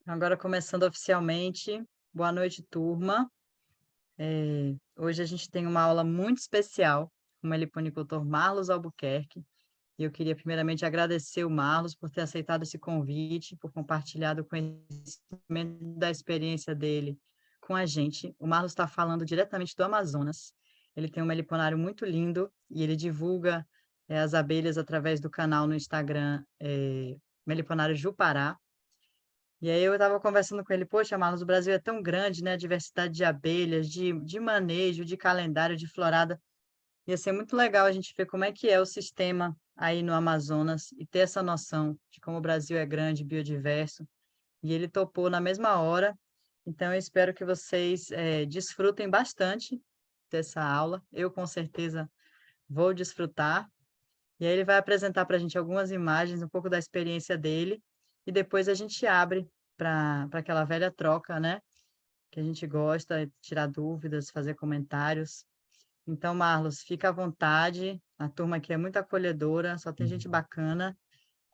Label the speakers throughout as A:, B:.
A: Agora começando oficialmente. Boa noite, turma. Hoje a gente tem uma aula muito especial com o meliponicultor Marlos Albuquerque. E eu queria primeiramente agradecer o Marlos por ter aceitado esse convite, por compartilhar o conhecimento da experiência dele com a gente. O Marlos está falando diretamente do Amazonas. Ele tem um meliponário muito lindo e ele divulga as abelhas através do canal no Instagram, Meliponário Jupará. E aí eu estava conversando com ele, poxa, Marlos, o Brasil é tão grande, né? A diversidade de abelhas, de manejo, de calendário, de florada. Ia ser muito legal a gente ver como é que é o sistema aí no Amazonas e ter essa noção de como o Brasil é grande, biodiverso. E ele topou na mesma hora. Então eu espero que vocês desfrutem bastante dessa aula. Eu com certeza vou desfrutar. E aí ele vai apresentar para a gente algumas imagens, um pouco da experiência dele, e depois a gente abre para aquela velha troca, né? Que a gente gosta, tirar dúvidas, fazer comentários. Então, Marlos, fica à vontade. A turma aqui é muito acolhedora, só tem gente bacana.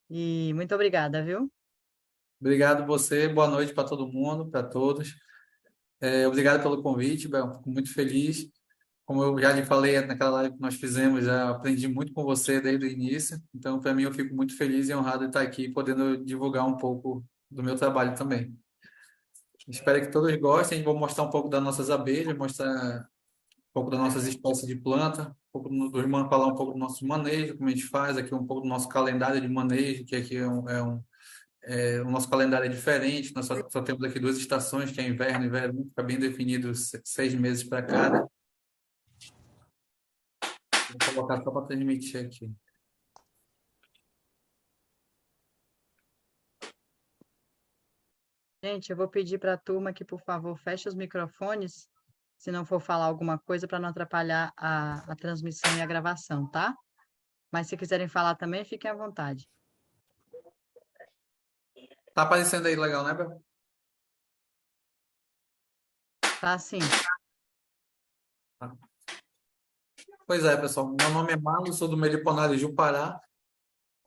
A: E muito obrigada, viu?
B: Obrigado você, boa noite para todo mundo, para todos. Obrigado pelo convite, Bel, fico muito feliz. Como eu já lhe falei naquela live que nós fizemos, já aprendi muito com você desde o início. Então, para mim, eu fico muito feliz e honrado de estar aqui, podendo divulgar um pouco do meu trabalho também. Espero que todos gostem. Vou mostrar um pouco das nossas abelhas, mostrar um pouco das nossas espécies de planta, um pouco falar um pouco do nosso manejo, como a gente faz, aqui um pouco do nosso calendário de manejo, que aqui o nosso calendário é diferente, nós só temos aqui duas estações, que é inverno e verão, fica bem definido 6 meses para cada. Vou colocar só para transmitir aqui.
A: Gente, eu vou pedir para a turma que, por favor, feche os microfones, se não for falar alguma coisa, para não atrapalhar a transmissão e a gravação, tá? Mas se quiserem falar também, fiquem à vontade.
B: Tá aparecendo aí legal, né, Bel?
A: Tá, sim.
B: Tá. Pois é, pessoal. Meu nome é Marlon, sou do Meliponário Jupará.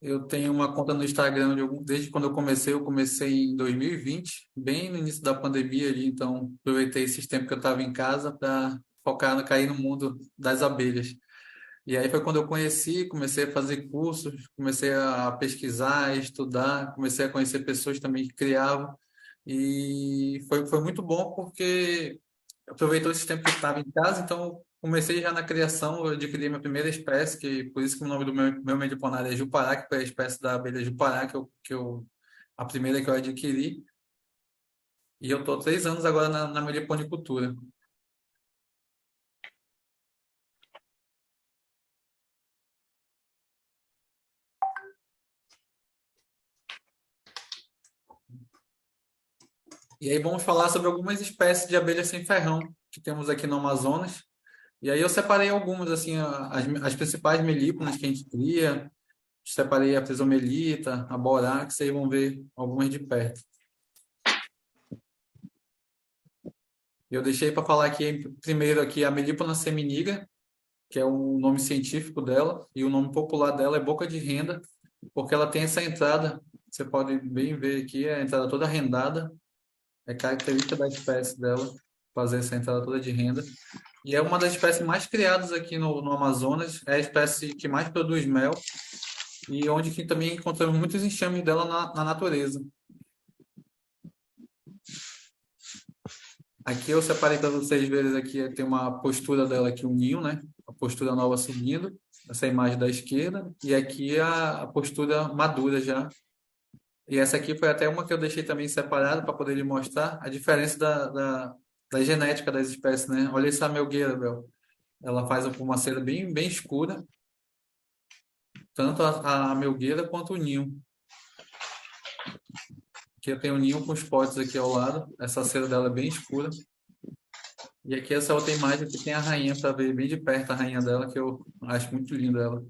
B: Eu tenho uma conta no Instagram desde quando eu comecei em 2020, bem no início da pandemia ali, então aproveitei esses tempos que eu estava em casa para focar no cair no mundo das abelhas. E aí foi quando eu conheci, comecei a fazer cursos, comecei a pesquisar, estudar, comecei a conhecer pessoas também que criavam. E foi muito bom porque aproveitou esse tempo que eu estava em casa, então comecei já na criação, eu adquiri minha primeira espécie, que por isso que o nome do meu mediponário é Jupará, que foi a espécie da abelha Jupará a primeira que eu adquiri. E eu estou 3 anos agora na meliponicultura. E aí vamos falar sobre algumas espécies de abelhas sem ferrão que temos aqui no Amazonas. E aí eu separei algumas, assim, as principais melíponas que a gente cria. Separei a Prisomelita, a Borax, aí vão ver algumas de perto. Eu deixei para falar aqui primeiro aqui a Melípona seminigra, que é o nome científico dela, e o nome popular dela é boca de renda, porque ela tem essa entrada, você pode bem ver aqui, a entrada toda rendada, é característica da espécie dela, fazer essa entrada toda de renda. E é uma das espécies mais criadas aqui no Amazonas, é a espécie que mais produz mel, e onde que também encontramos muitos enxames dela na natureza. Aqui eu separei para vocês verem aqui, tem uma postura dela aqui, um ninho, né? A postura nova subindo, essa imagem da esquerda, e aqui a postura madura já. E essa aqui foi até uma que eu deixei também separada para poder lhe mostrar a diferença da genética das espécies, né? Olha essa melgueira, Bel. Ela faz uma cera bem escura, tanto a melgueira quanto o ninho. Aqui eu tenho o ninho com os potes aqui ao lado, essa cera dela é bem escura. E aqui essa outra imagem que tem a rainha para ver bem de perto a rainha dela, que eu acho muito linda ela.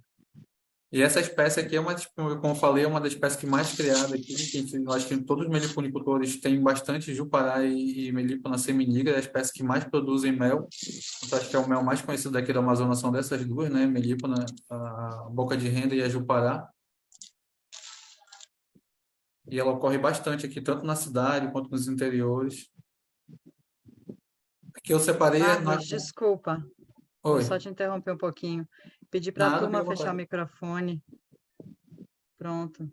B: E essa espécie aqui é uma, tipo, como eu falei, é uma das espécies que mais criada aqui, que eu acho que todos os meliponicultores têm bastante Jupará e Melipona seminigra, é a espécie que mais produzem mel. Então, acho que é o mel mais conhecido daqui do Amazonas são dessas duas, né? Melipona, a boca de renda e a Jupará. E ela ocorre bastante aqui, tanto na cidade quanto nos interiores. Aqui eu separei
A: Carlos, desculpa, vou
B: Oi,
A: só te interromper um pouquinho. Pedir para a
B: nada, fica
A: turma
B: à
A: fechar o
B: vontade.
A: microfone. Pronto.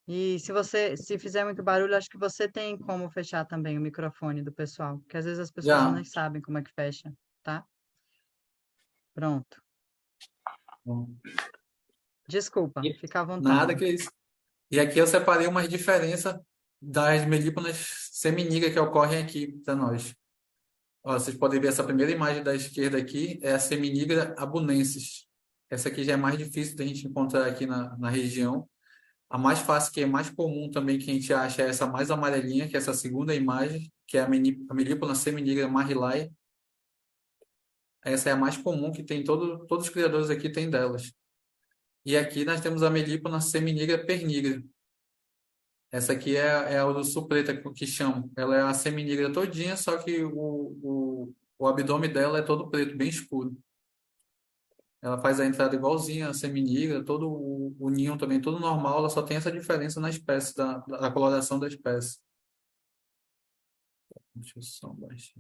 A: E se fizer muito barulho, acho que você tem como fechar também o microfone do pessoal, porque às vezes as pessoas não
B: Já.
A: sabem como é que fecha, tá? Pronto. Desculpa,
B: E-
A: fica à
B: Nada
A: vontade.
B: que isso. E aqui eu separei umas diferenças das melíponas seminígeas que ocorrem aqui para nós. Ó, vocês podem ver essa primeira imagem da esquerda aqui, é a seminígra abunensis. Essa aqui já é mais difícil da gente encontrar aqui na região. A mais fácil, que é mais comum também que a gente acha, é essa mais amarelinha, que é essa segunda imagem, que é a melípona seminígra marlilae. Essa é a mais comum que tem, todos os criadores aqui têm delas. E aqui nós temos a melípona seminígra pernigra. Essa aqui é a urso preta que chamam. Ela é a seminígra todinha, só que o abdômen dela é todo preto, bem escuro. Ela faz a entrada igualzinha a seminígra, todo o ninho também, todo normal, ela só tem essa diferença na espécie, da coloração da espécie. Deixa eu só baixar.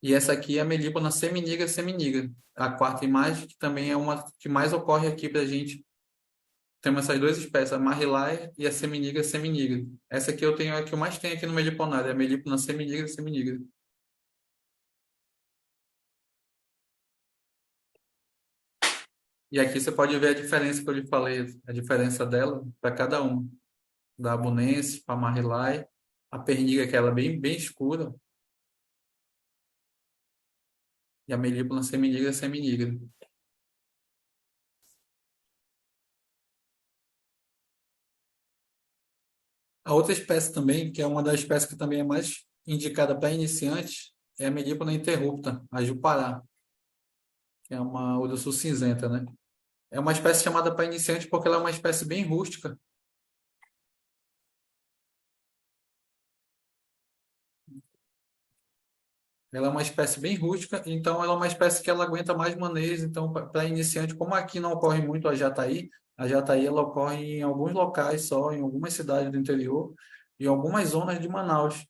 B: E essa aqui é a melípona seminígra seminígra. A quarta imagem, que também é uma que mais ocorre aqui para a gente. Temos essas duas espécies, a Marlilae e a Seminigra seminigra. Essa aqui eu tenho, é a que eu mais tenho aqui no Meliponário, é a Melipona seminigra seminigra. E aqui você pode ver a diferença que eu lhe falei, a diferença dela para cada uma. Da Abunense para a Marlilae, a Perniga, que ela é bem escura, e a Melipona seminigra seminigra. A outra espécie também, que é uma das espécies que também é mais indicada para iniciantes, é a Melipona interrupta, a Jupará, que é uma urso cinzenta, né? É uma espécie chamada para iniciante porque ela é uma espécie bem rústica. Ela é uma espécie bem rústica, então ela é uma espécie que ela aguenta mais manejo. Então, para iniciante, como aqui não ocorre muito a jataí ela ocorre em alguns locais só, em algumas cidades do interior e algumas zonas de Manaus,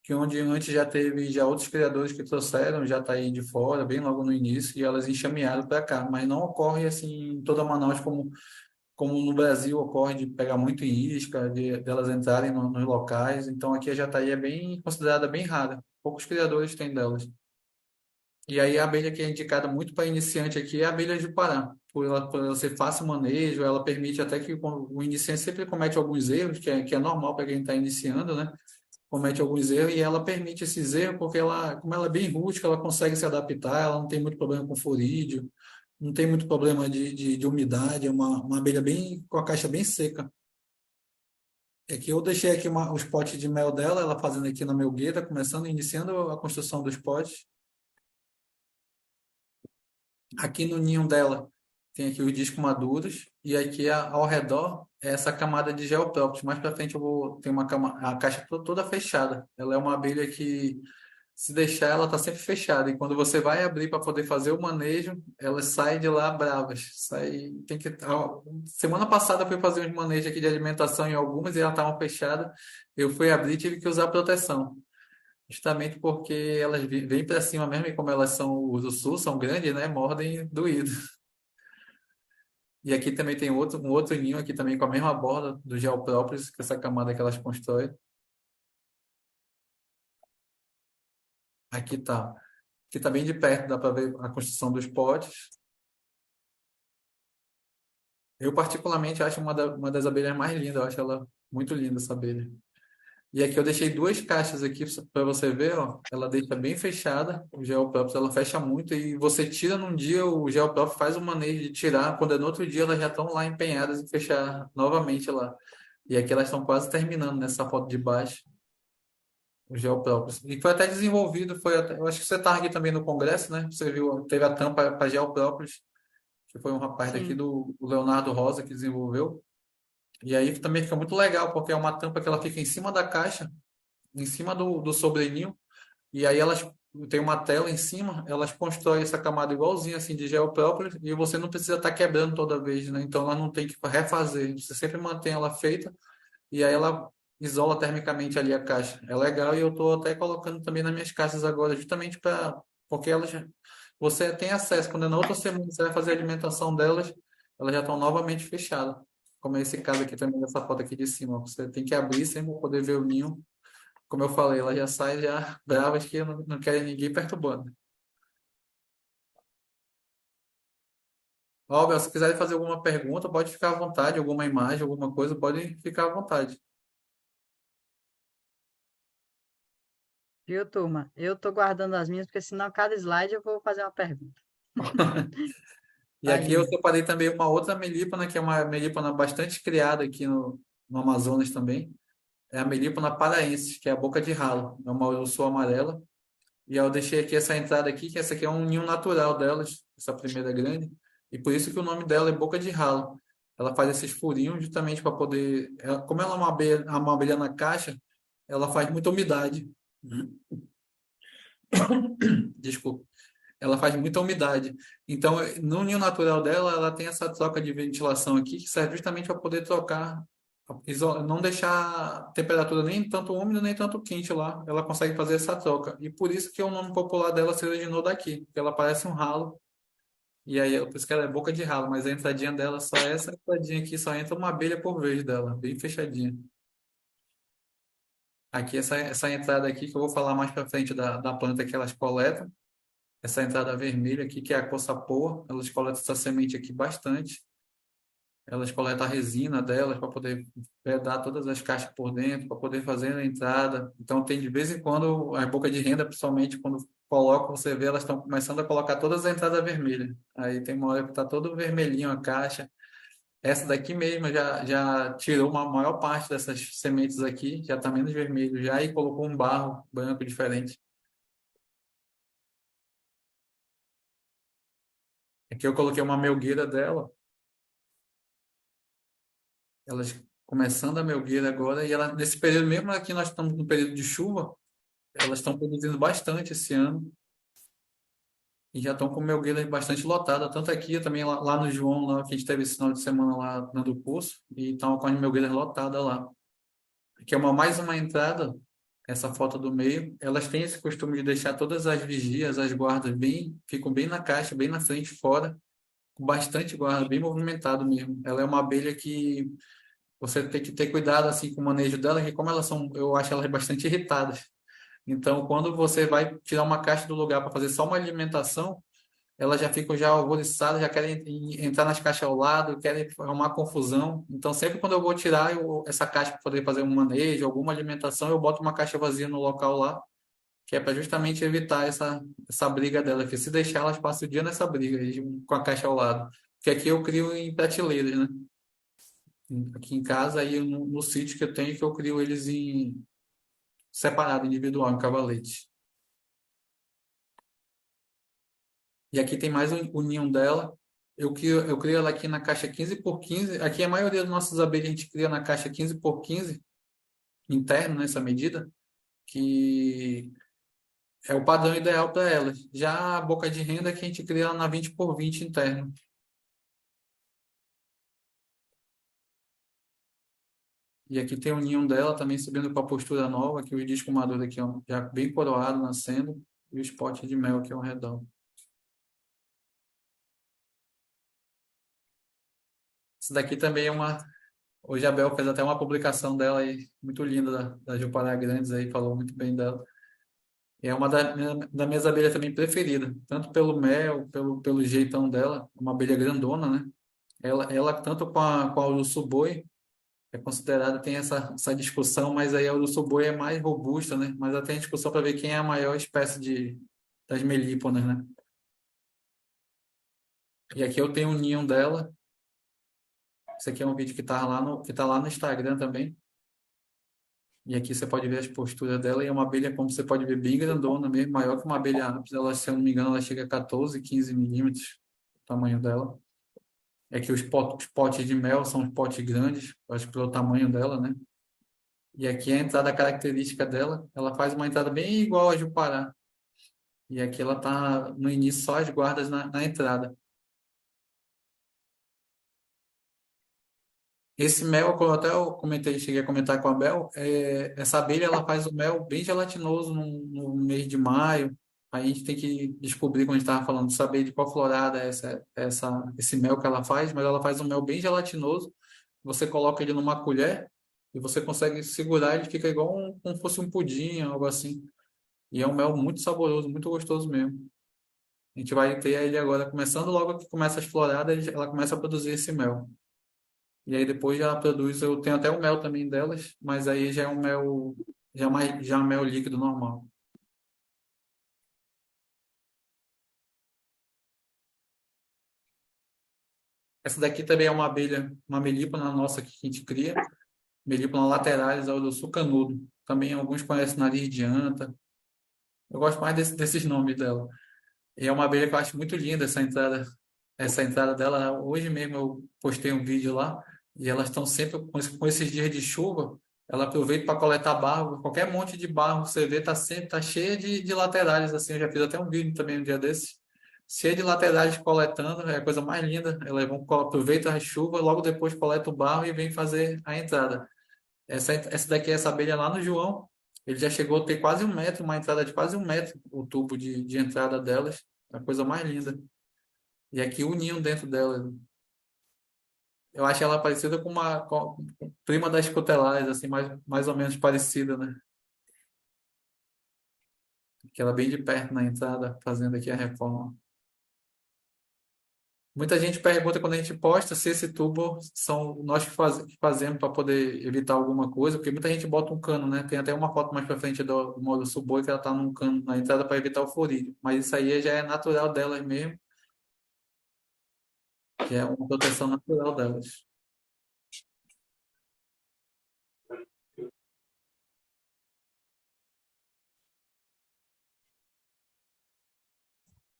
B: que onde antes já teve já outros criadores que trouxeram jataí de fora, bem logo no início, e elas enxamearam para cá, mas não ocorre assim em toda Manaus como no Brasil ocorre de pegar muito em isca, delas entrarem nos locais. Então aqui a jataí é bem considerada bem rara. Poucos criadores têm delas. E aí a abelha que é indicada muito para iniciante aqui é a abelha de Pará. Por ela ser fácil manejo, ela permite até que o iniciante sempre comete alguns erros, que é normal para quem está iniciando, né? Comete alguns erros e ela permite esses erros porque como ela é bem rústica, ela consegue se adaptar, ela não tem muito problema com florídeo, não tem muito problema de umidade, é uma abelha bem com a caixa bem seca. É que eu deixei aqui os potes de mel dela, ela fazendo aqui na melgueira, iniciando a construção dos potes. Aqui no ninho dela tem aqui os discos maduros e aqui ao redor é essa camada de geoprópolis. Mais para frente eu vou ter a caixa toda fechada. Ela é uma abelha que se deixar ela está sempre fechada e quando você vai abrir para poder fazer o manejo, elas saem de lá bravas. Semana passada eu fui fazer uns manejos aqui de alimentação em algumas e elas estavam fechadas. Eu fui abrir e tive que usar proteção. Justamente porque elas vêm para cima mesmo, e como elas são os do sul, são grandes, né? Mordem doído. E aqui também tem um outro ninho aqui também com a mesma borda do Geoprópolis, que é essa camada que elas constroem. Aqui tá. Aqui tá bem de perto, dá para ver a construção dos potes. Eu particularmente acho uma das abelhas mais lindas, eu acho ela muito linda essa abelha. E aqui eu deixei duas caixas aqui para você ver, ó. Ela deixa bem fechada, o gel próprio, ela fecha muito e você tira num dia, o gel próprio faz o manejo de tirar, quando é no outro dia elas já estão lá empenhadas em fechar novamente lá. E aqui elas estão quase terminando nessa foto de baixo, o gel próprio. E foi até desenvolvido, eu acho que você estava aqui também no congresso, né? Você viu, teve a tampa para gel próprio, que foi um rapaz daqui
A: Sim.
B: do Leonardo Rosa que desenvolveu. E aí também fica muito legal, porque é uma tampa que ela fica em cima da caixa, em cima do sobreninho, e aí elas tem uma tela em cima, elas constroem essa camada igualzinha assim de gel próprio e você não precisa estar quebrando toda vez, né? Então ela não tem que refazer, você sempre mantém ela feita e aí ela isola termicamente ali a caixa. É legal e eu estou até colocando também nas minhas caixas agora, justamente para porque elas você tem acesso quando na outra semana você vai fazer a alimentação delas, elas já estão novamente fechadas. Como é esse caso aqui também dessa foto aqui de cima, ó. Você tem que abrir sempre para poder ver o ninho. Como eu falei, ela já sai já bravas que não querem ninguém perturbando. Ó, Bel, se quiserem fazer alguma pergunta, pode ficar à vontade, alguma imagem, alguma coisa, pode ficar à vontade.
A: Viu, turma? Eu tô guardando as minhas, porque senão cada slide eu vou fazer uma pergunta.
B: E
A: Tá
B: aqui eu
A: lindo.
B: separei também uma outra melípona, que é uma melípona bastante criada aqui no Amazonas também. É a melípona paraense, que é a boca de ralo. É uma urso amarela. E eu deixei aqui essa entrada aqui, que essa aqui é um ninho natural delas, essa primeira grande. E por isso que o nome dela é boca de ralo. Ela faz esses furinhos justamente para poder... como ela é uma abelha na caixa, ela faz muita umidade. Desculpa. Ela faz muita umidade. Então, no ninho natural dela, ela tem essa troca de ventilação aqui, que serve justamente para poder trocar, não deixar a temperatura nem tanto úmida, nem tanto quente lá. Ela consegue fazer essa troca. E por isso que o nome popular dela se originou daqui, porque ela parece um ralo. E aí, por isso que ela é boca de ralo, mas a entradinha dela só é essa entradinha aqui, só entra uma abelha por vez dela, bem fechadinha. Aqui, essa entrada aqui, que eu vou falar mais para frente da planta que elas coletam. Essa entrada vermelha aqui, que é a coça-poa, elas coletam essa semente aqui bastante. Elas coletam a resina delas para poder vedar todas as caixas por dentro, para poder fazer a entrada. Então, tem de vez em quando, a boca de renda, principalmente, quando colocam, você vê, elas estão começando a colocar todas as entradas vermelhas. Aí tem uma hora que está todo vermelhinho a caixa. Essa daqui mesmo já tirou uma maior parte dessas sementes aqui, já está menos vermelho já, e colocou um barro branco diferente. Aqui eu coloquei uma melgueira dela, elas começando a melgueira agora, e ela, nesse período, mesmo aqui nós estamos no período de chuva, elas estão produzindo bastante esse ano, e já estão com melgueira bastante lotada, tanto aqui também lá no João, lá, que a gente teve esse final de semana lá dando curso, e estão com as melgueiras lotadas lá. Aqui é mais uma entrada, essa foto do meio, elas têm esse costume de deixar todas as vigias, as guardas ficam bem na caixa, bem na frente, fora, com bastante guarda, bem movimentado mesmo. Ela é uma abelha que você tem que ter cuidado assim com o manejo dela, que como elas são, eu acho elas bastante irritadas. Então, quando você vai tirar uma caixa do lugar para fazer só uma alimentação, elas já ficam já alvoriçadas, já querem entrar nas caixas ao lado, querem arrumar confusão. Então, sempre quando eu vou tirar essa caixa para poder fazer um manejo, alguma alimentação, eu boto uma caixa vazia no local lá, que é para justamente evitar essa briga dela, que se deixar, elas passam o dia nessa briga aí, com a caixa ao lado. Porque aqui eu crio em prateleiras, né? Aqui em casa, aí no sítio que eu tenho, que eu crio eles em separado, individual, em cavalete. E aqui tem mais o ninho dela. Eu crio ela aqui na caixa 15 por 15. Aqui a maioria das nossas abelhas a gente cria na caixa 15 por 15 interno nessa medida, que é o padrão ideal para elas. Já a boca de renda que a gente cria ela na 20 por 20 interno. E aqui tem o ninho dela também subindo para a postura nova, aqui o disco maduro aqui, ó, já bem coroado, nascendo, e os potes de mel aqui ao redor. Isso daqui também é uma. Hoje a Bel fez até uma publicação dela aí, muito linda, da Jupará Grandes aí, falou muito bem dela. E é uma das minhas abelhas também preferida, tanto pelo mel, pelo jeitão dela, uma abelha grandona, né? Ela tanto com a urso-boi, é considerada, tem essa discussão, mas aí a urso-boi é mais robusta, né? Mas ela tem discussão para ver quem é a maior espécie das melíponas, né? E aqui eu tenho um ninho dela. Esse aqui é um vídeo que tá lá no Instagram também. E aqui você pode ver as posturas dela. E é uma abelha, como você pode ver, bem grandona mesmo, maior que uma abelha apis. Ela, se eu não me engano, ela chega a 14, 15 milímetros, o tamanho dela. É que os potes de mel são os potes grandes, acho que pelo tamanho dela, né? E aqui a entrada característica dela, ela faz uma entrada bem igual a Jupará. E aqui ela está no início só as guardas na entrada. Esse mel, como até eu comentei, cheguei a comentar com a Bel, essa abelha ela faz o mel bem gelatinoso no mês de maio. Aí a gente tem que descobrir, quando a gente estava falando, saber de qual florada é esse mel que ela faz, mas ela faz um mel bem gelatinoso. Você coloca ele numa colher e você consegue segurar, ele fica igual como fosse um pudim, algo assim. E é um mel muito saboroso, muito gostoso mesmo. A gente vai ter ele agora, começando logo que começa as floradas, ela começa a produzir esse mel. E aí depois já produz, eu tenho até o mel também delas, mas aí já é um mel, já é um mel líquido normal. Essa daqui também é uma abelha, uma melípona nossa que a gente cria, Melipona lateralis ao do canudo. Também alguns conhecem nariz de anta. Eu gosto mais desses nomes dela. E é uma abelha que eu acho muito linda essa entrada dela. Hoje mesmo eu postei um vídeo lá e elas estão sempre com esses dias de chuva. Ela aproveita para coletar barro. Qualquer monte de barro você vê tá sempre tá cheia de laterais assim. Eu já fiz até um vídeo também um dia desses. Cheia de laterais coletando, é a coisa mais linda. Elas vão aproveita a chuva, logo depois coleta o barro e vem fazer a entrada. Essa daqui, essa abelha lá no João, ele já chegou a ter quase 1 metro, uma entrada de quase 1 metro, o tubo de entrada delas. É a coisa mais linda. E aqui o ninho dentro dela. Eu acho ela parecida com prima das cutelares, assim, mais ou menos parecida, né? Que ela é bem de perto na entrada, fazendo aqui a reforma. Muita gente pergunta quando a gente posta se esse tubo são nós que fazemos para poder evitar alguma coisa, porque muita gente bota um cano, né? Tem até uma foto mais para frente do modo Suboi que ela tá num cano na entrada para evitar o florídeo. Mas isso aí já é natural delas mesmo, que é uma proteção natural delas.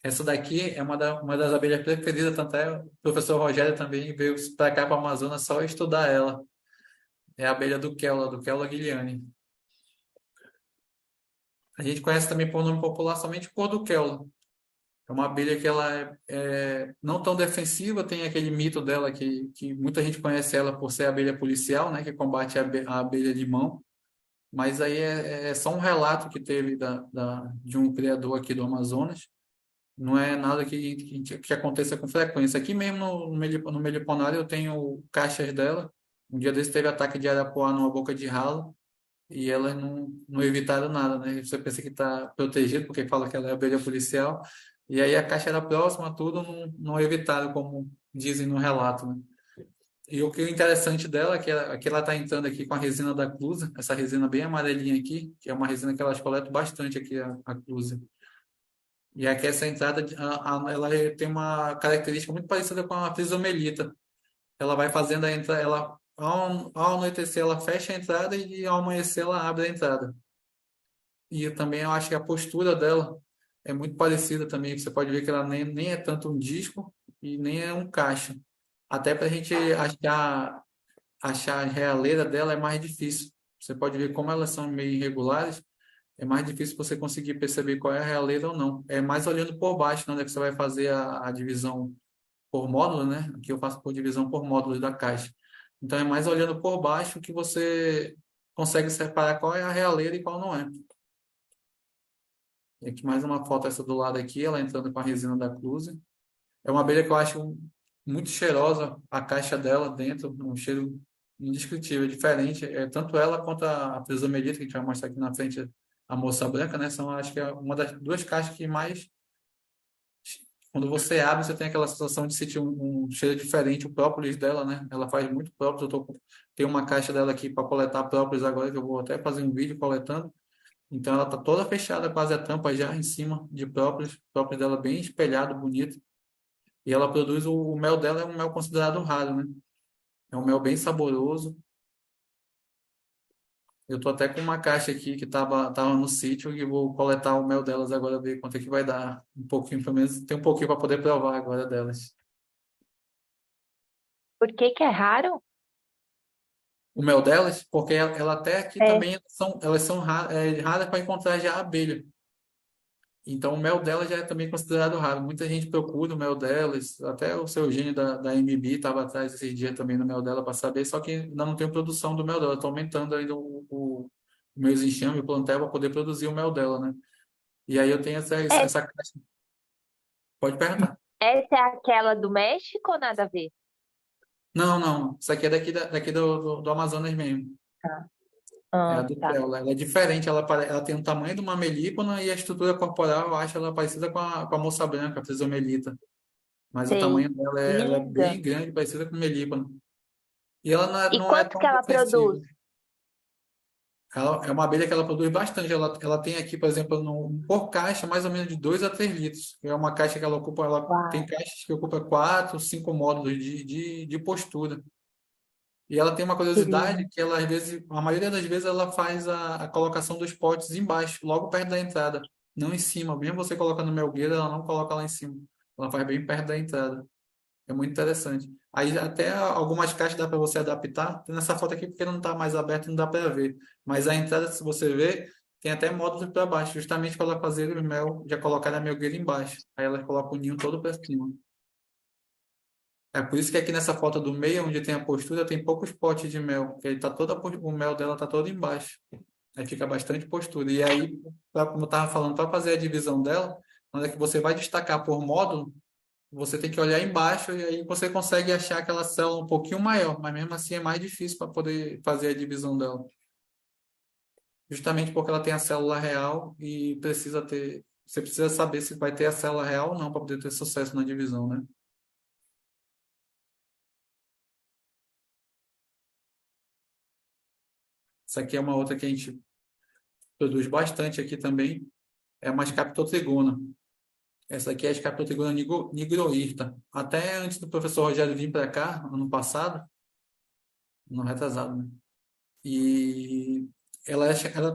B: Essa daqui é uma das abelhas preferidas, tanto é o professor Rogério também veio para cá para a Amazonas só estudar ela. É a abelha do Keula Guiliani. A gente conhece também por nome popular somente cor do Keula. É uma abelha que ela é não tão defensiva, tem aquele mito dela que muita gente conhece ela por ser abelha policial, né, que combate a abelha de mão, mas aí é só um relato que teve de um criador aqui do Amazonas, não é nada que aconteça com frequência. Aqui mesmo no Meliponário eu tenho caixas dela, um dia desse teve ataque de arapuá numa boca de ralo, e elas não evitaram nada, né? Você pensa que está protegido, porque fala que ela é abelha policial, e aí a caixa era próxima, tudo, não evitaram, como dizem no relato, né? E o que é interessante dela é que ela está entrando aqui com a resina da Clusa, essa resina bem amarelinha aqui, que é uma resina que elas coletam bastante aqui, a Clusa. E aqui essa entrada, ela tem uma característica muito parecida com a Frisomelita. Ela vai fazendo a entrada, ao anoitecer ela fecha a entrada e ao amanhecer ela abre a entrada. E também eu acho que a postura dela é muito parecida também. Você pode ver que ela nem é tanto um disco e nem é um caixa. Até para a gente achar a realeira dela é mais difícil. Você pode ver como elas são meio irregulares, é mais difícil você conseguir perceber qual é a realeira ou não. É mais olhando por baixo, né, que você vai fazer a divisão por módulo, né? Aqui eu faço por divisão por módulos da caixa. Então é mais olhando por baixo que você consegue separar qual é a realeira e qual não é. E aqui mais uma foto essa do lado aqui, ela entrando com a resina da Cluse. É uma abelha que eu acho muito cheirosa, a caixa dela dentro, um cheiro indescritível, diferente. Tanto ela quanto a Prisomelita, que a gente vai mostrar aqui na frente, a moça branca, né? São, acho que é uma das duas caixas que mais, quando você abre, você tem aquela sensação de sentir um cheiro diferente. O própolis dela, né? Ela faz muito própolis. Tenho uma caixa dela aqui para coletar própolis agora, que eu vou até fazer um vídeo coletando. Então ela está toda fechada, quase a tampa já em cima de própolis. O própolis dela bem espelhado, bonito. E ela produz o mel dela é um mel considerado raro, né? É um mel bem saboroso. Eu tô até com uma caixa aqui que tava no sítio e vou coletar o mel delas agora, ver quanto é que vai dar. Um pouquinho, pelo menos tem um pouquinho para poder provar agora delas.
C: Por que que é raro?
B: O mel delas, porque ela até aqui
C: É.
B: também elas são raras para encontrar já a abelha. Então, o mel dela já é também considerado raro. Muita gente procura o mel delas, até o seu Eugênio da MB estava atrás esses dias também no mel dela para saber, só que ainda não tem produção do mel dela. Estou aumentando ainda o meus enxame, o plantel, para poder produzir o mel dela, né? E aí eu tenho
C: É,
B: essa caixa. Pode perguntar.
C: essa é aquela do México ou nada a ver?
B: Não, não. Isso aqui é daqui do Amazonas mesmo.
C: Tá.
B: É a
C: Ah, tá.
B: Dutella. Ela é diferente, ela tem o tamanho de uma melípona e a estrutura corporal, eu acho ela parecida com a moça branca, a Frisomelita. Mas o
C: Sei.
B: tamanho dela ela é
C: Linda.
B: bem grande, parecida com melípano. E ela
C: E
B: não é
C: quanto que
B: tão
C: ela produz?
B: defensiva. Ela é uma abelha que ela produz bastante. Ela tem aqui, por exemplo, por caixa, mais ou menos de 2 a 3 litros. É uma caixa que ela ocupa, ela tem
C: Uau.
B: caixas que ocupam 4, 5 módulos de postura. E ela tem uma
C: Que
B: curiosidade
C: lindo.
B: que ela, às vezes, a maioria das vezes, ela faz a colocação dos potes embaixo, logo perto da entrada, não em cima. Mesmo você colocando no melgueiro, ela não coloca lá em cima. Ela faz bem perto da entrada. É muito interessante. Aí até algumas caixas dá para você adaptar. Tem nessa foto aqui porque não está mais aberto, não dá para ver. Mas a entrada, se você ver, tem até módulos para baixo, justamente para ela fazer o mel, já colocar a melgueira embaixo. Aí ela coloca o ninho todo para cima. É por isso que aqui nessa foto do meio, onde tem a postura, tem poucos potes de mel, porque ele tá o mel dela tá todo embaixo. Aí fica bastante postura. E aí, como eu estava falando, para fazer a divisão dela, quando é que você vai destacar por módulo, você tem que olhar embaixo e aí você consegue achar aquela célula um pouquinho maior, mas mesmo assim é mais difícil para poder fazer a divisão dela. Justamente porque ela tem a célula real e você precisa saber se vai ter a célula real ou não para poder ter sucesso na divisão, né? Essa aqui é uma outra que a gente produz bastante aqui também, é uma Scaptotrigona. Essa aqui é a Scaptotrigona nigroirta. Até antes do professor Rogério vir para cá, ano passado, no retrasado, né? E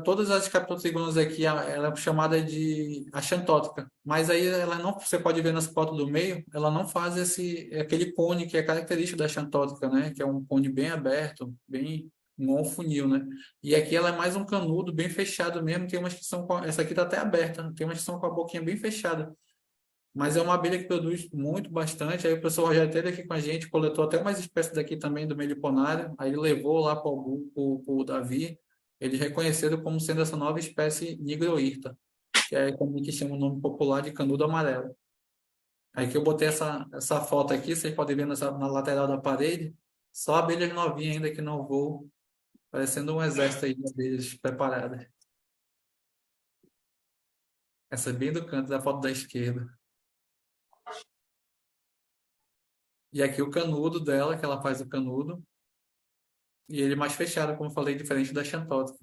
B: todas as Scaptotrigonas aqui, ela é chamada de axantótica. Mas aí ela não, você pode ver nas fotos do meio, ela não faz aquele cone que é característico da axantótica, né? Que é um cone bem aberto, bem um funil, né? E aqui ela é mais um canudo bem fechado mesmo. Tem umas que são essa aqui está até aberta, tem umas que são com a boquinha bem fechada. Mas é uma abelha que produz muito, bastante. Aí o professor Rogério esteve aqui com a gente, coletou até umas espécies daqui também do meliponário. Aí ele levou lá para o Davi. Eles reconheceram como sendo essa nova espécie nigroirta, que é como que chama o nome popular de canudo amarelo. Aí que eu botei essa foto aqui, vocês podem ver na lateral da parede, só abelhas novinhas ainda que não voam, parecendo um exército aí de abelhas preparadas. Essa é bem do canto da foto da esquerda. E aqui o canudo dela, que ela faz o canudo. E ele mais fechado, como eu falei, diferente da xantótica.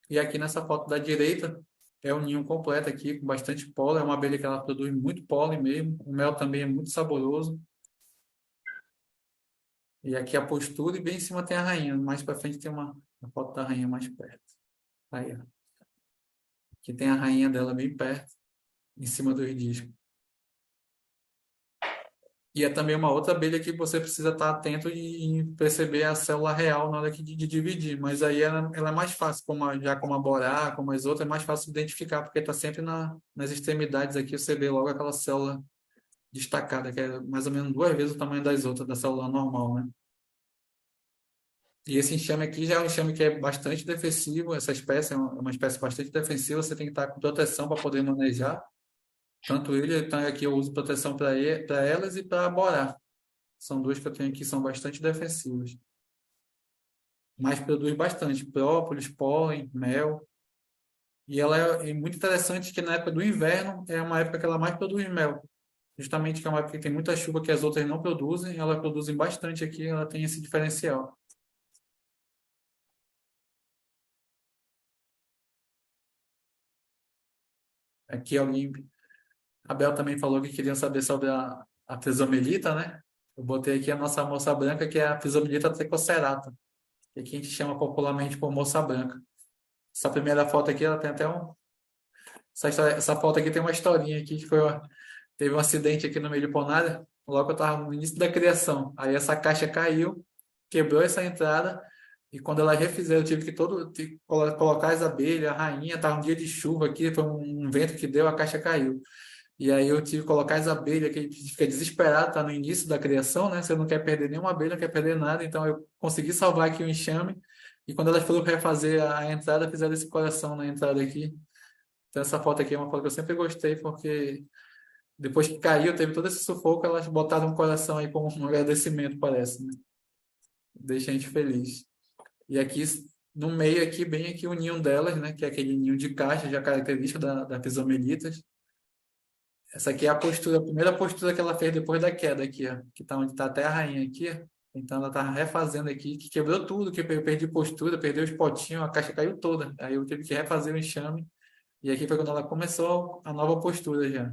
B: E aqui nessa foto da direita é o ninho completo aqui, com bastante pólen. É uma abelha que ela produz muito pólen mesmo. O mel também é muito saboroso. E aqui a postura e bem em cima tem a rainha. Mais para frente tem uma foto da rainha mais perto. Aí, ó. Aqui tem a rainha dela bem perto, em cima dos discos. E é também uma outra abelha que você precisa estar atento em perceber a célula real na hora de dividir. Mas aí ela é mais fácil, já como a borá, como as outras, é mais fácil identificar, porque está sempre nas extremidades aqui, você vê logo aquela célula destacada, que é mais ou menos 2 vezes o tamanho das outras, da célula normal, né? E esse enxame aqui já é um enxame que é bastante defensivo, essa espécie é uma espécie bastante defensiva, você tem que estar com proteção para poder manejar. Tanto ele, então aqui eu uso proteção para elas e para a borá. São duas que eu tenho aqui, são bastante defensivas. Mas produz bastante própolis, pólen, mel. E ela é muito interessante que na época do inverno é uma época que ela mais produz mel. Justamente que é uma época que tem muita chuva que as outras não produzem, ela produzem bastante aqui, ela tem esse diferencial. Aqui alguém, a Bel também falou que queriam saber sobre a Trisomelita, né? Eu botei aqui a nossa moça branca, que é a Trisomelita tricocerata, que aqui a gente chama popularmente por moça branca. Essa primeira foto aqui, ela tem até essa foto aqui tem uma historinha aqui, teve um acidente aqui no meio de Ponária, logo eu estava no início da criação. Aí essa caixa caiu, quebrou essa entrada, E quando elas refizeram, eu tive que colocar as abelhas, a rainha, estava um dia de chuva aqui, foi um vento que deu, a caixa caiu. E aí eu tive que colocar as abelhas, que a gente fica desesperado, tá no início da criação, né? Você não quer perder nenhuma abelha, não quer perder nada. Então eu consegui salvar aqui o enxame. E quando elas foram para refazer a entrada, fizeram esse coração na entrada aqui. Então essa foto aqui é uma foto que eu sempre gostei, porque depois que caiu, teve todo esse sufoco, elas botaram um coração aí como um agradecimento, parece, né? Deixa a gente feliz. E aqui, no meio aqui, bem aqui o ninho delas, né? Que é aquele ninho de caixa, já característica da Pizomelitas. Essa aqui é a postura, a primeira postura que ela fez depois da queda aqui, ó, que tá onde está até a rainha aqui, ó. Então ela tá refazendo aqui, que quebrou tudo, que eu perdi postura, perdeu os potinhos, a caixa caiu toda. Aí eu tive que refazer o enxame. E aqui foi quando ela começou a nova postura já.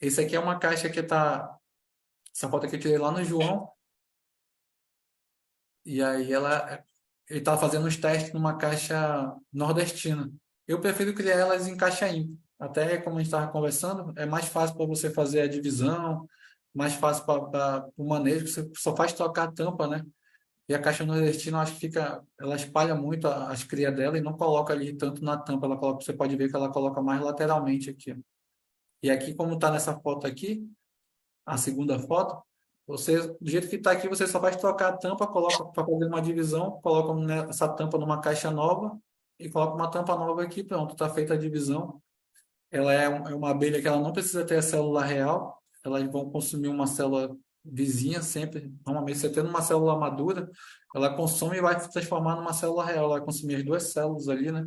B: Esse aqui é uma caixa que tá, essa foto que eu tirei lá no João. E aí ele tá fazendo os testes numa caixa nordestina. Eu prefiro criar elas em caixa ímpar. Até como a gente estava conversando, é mais fácil para você fazer a divisão, mais fácil para o manejo, você só faz trocar a tampa, né? E a caixa nordestina, eu acho que ela espalha muito as crias dela e não coloca ali tanto na tampa, ela coloca, você pode ver que ela coloca mais lateralmente aqui, ó. E aqui, como está nessa foto aqui, a segunda foto, você, do jeito que está aqui, você só vai trocar a tampa, coloca para fazer uma divisão, coloca essa tampa numa caixa nova e coloca uma tampa nova aqui, pronto, está feita a divisão. Ela é uma abelha que ela não precisa ter a célula real, elas vão consumir uma célula vizinha sempre. Normalmente, você tendo uma célula madura, ela consome e vai se transformar numa célula real, ela vai consumir as duas células ali, né?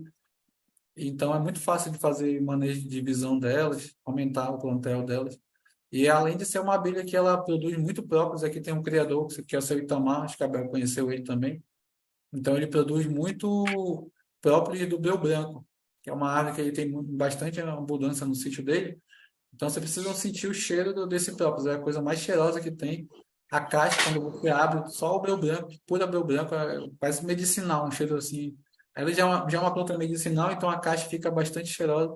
B: Então, é muito fácil de fazer manejo de divisão delas, aumentar o plantel delas. E além de ser uma abelha que ela produz muito própolis, aqui tem um criador que é o seu Itamar, acho que a Bel conheceu ele também. Então ele produz muito própolis do breu branco, que é uma árvore que ele tem bastante abundância no sítio dele. Então você precisa sentir o cheiro desse própolis, é a coisa mais cheirosa que tem. A casca, quando você abre, só o breu branco, pura breu branco, parece medicinal, um cheiro assim. Ela já é uma planta medicinal, então a casca fica bastante cheirosa.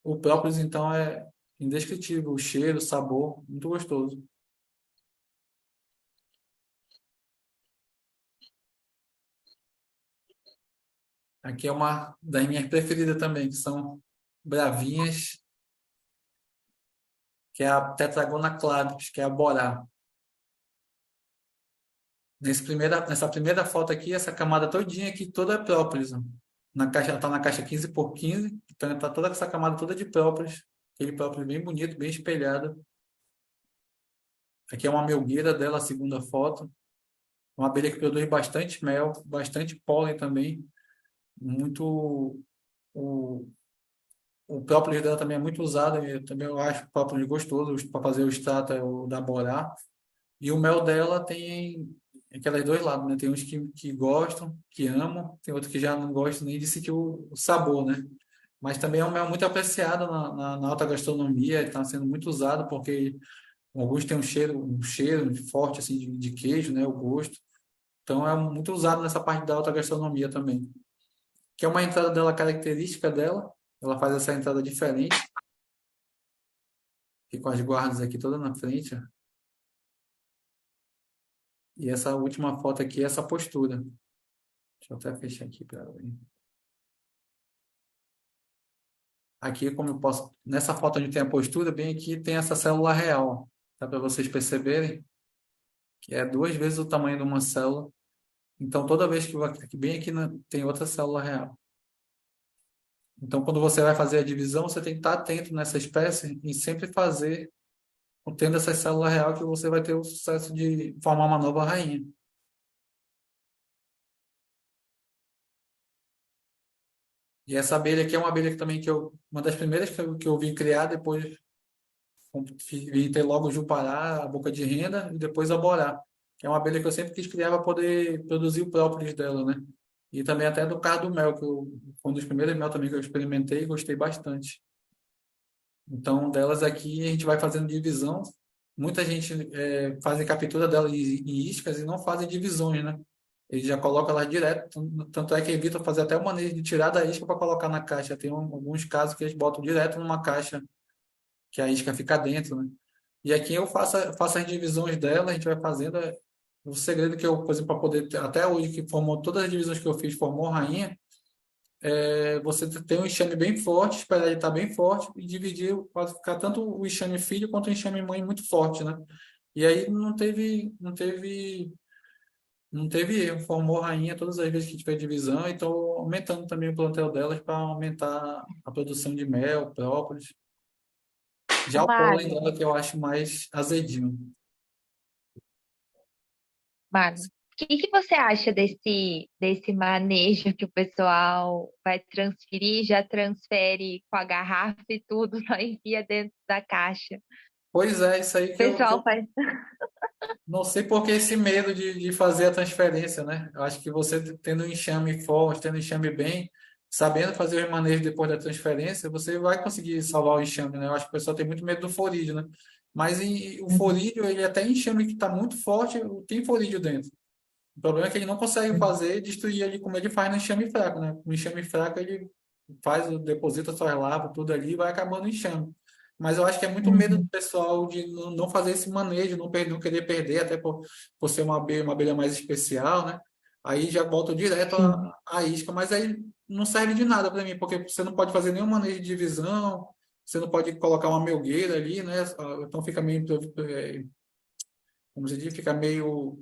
B: O própolis, então, é indescritível. O cheiro, o sabor, muito gostoso. Aqui é uma das minhas preferidas também, que são bravinhas, que é a Tetragona clavipes, que é a borá. Nessa primeira foto aqui, essa camada todinha aqui, toda é própolis, ó. Na caixa, ela está na caixa 15x15, então está toda essa camada toda de própolis. Aquele própolis bem bonito, bem espelhado. Aqui é uma melgueira dela, a segunda foto. Uma abelha que produz bastante mel, bastante pólen também. Muito o, o própolis dela também é muito usado, e também eu acho o própolis gostoso para fazer o extrato o da borá. E o mel dela tem aqueles dois lados, né? Tem uns que gostam, que amam, tem outros que já não gostam nem de sentir o sabor, né? Mas também é um mel muito apreciado na alta gastronomia, está sendo muito usado porque alguns têm um cheiro forte assim de queijo, né? O gosto. Então é muito usado nessa parte da alta gastronomia também. Que é uma entrada dela característica dela. Ela faz essa entrada diferente. E com as guardas aqui toda na frente, ó. E essa última foto aqui é essa postura. Deixa eu até fechar aqui para ver. Aqui, como eu posso. Nessa foto onde tem a postura, bem aqui tem essa célula real. Dá para vocês perceberem que é 2 vezes o tamanho de uma célula. Então, toda vez que bem aqui tem outra célula real. Então, quando você vai fazer a divisão, você tem que estar atento nessa espécie e sempre fazer, tendo essa célula real, que você vai ter o sucesso de formar uma nova rainha. E essa abelha aqui é uma abelha que também uma das primeiras que eu vim criar, depois vim ter logo o Jupará, a boca de renda, e depois a Borá, que é uma abelha que eu sempre quis criar para poder produzir o própolis dela, né? E também até do cardo mel, foi um dos primeiros mel também que eu experimentei e gostei bastante. Então, delas aqui a gente vai fazendo divisão. Muita gente faz captura delas em iscas e não fazem divisões, né? Ele já coloca lá direto, tanto é que evita fazer até o manejo de tirar da isca para colocar na caixa. Tem alguns casos que eles botam direto numa caixa, que a isca fica dentro, né? E aqui eu faço as divisões dela, a gente vai fazendo. O segredo que eu, por exemplo, para poder, até hoje, que formou todas as divisões que eu fiz, formou rainha, você ter um enxame bem forte, esperar ele estar bem forte e dividir, pode ficar tanto o enxame filho quanto o enxame mãe muito forte, né? E aí não teve erro, formou rainha todas as vezes que tiver divisão, e estou aumentando também o plantel delas para aumentar a produção de mel, própolis. Já o pólen
C: Marlon,
B: dela que eu acho mais azedinho.
C: Marlon, o que você acha desse manejo que o pessoal vai transferir, já transfere com a garrafa e tudo, só envia dentro da caixa?
B: Pois é, isso aí
C: O
B: que eu
C: pessoal faz.
B: não sei por que esse medo de fazer a transferência, né? Eu acho que você tendo um enxame forte, tendo um enxame bem, sabendo fazer o manejo depois da transferência, você vai conseguir salvar o enxame, né? Eu acho que o pessoal tem muito medo do florídeo, né? Mas o
C: Uhum,
B: florídeo, ele até enxame que está muito forte, tem florídeo dentro. O problema é que ele não consegue fazer, destruir ali como ele faz no enxame fraco, né? No enxame fraco, ele deposita suas larvas, tudo ali, e vai acabando o enxame. Mas eu acho que é muito medo do
C: uhum,
B: pessoal de não fazer esse manejo, não querer perder, até por ser uma abelha mais especial, né? Aí já boto direto
C: sim.
B: a isca, mas aí não serve de nada para mim, porque você não pode fazer nenhum manejo de divisão, você não pode colocar uma melgueira ali, né? Então fica meio, como se diz, fica meio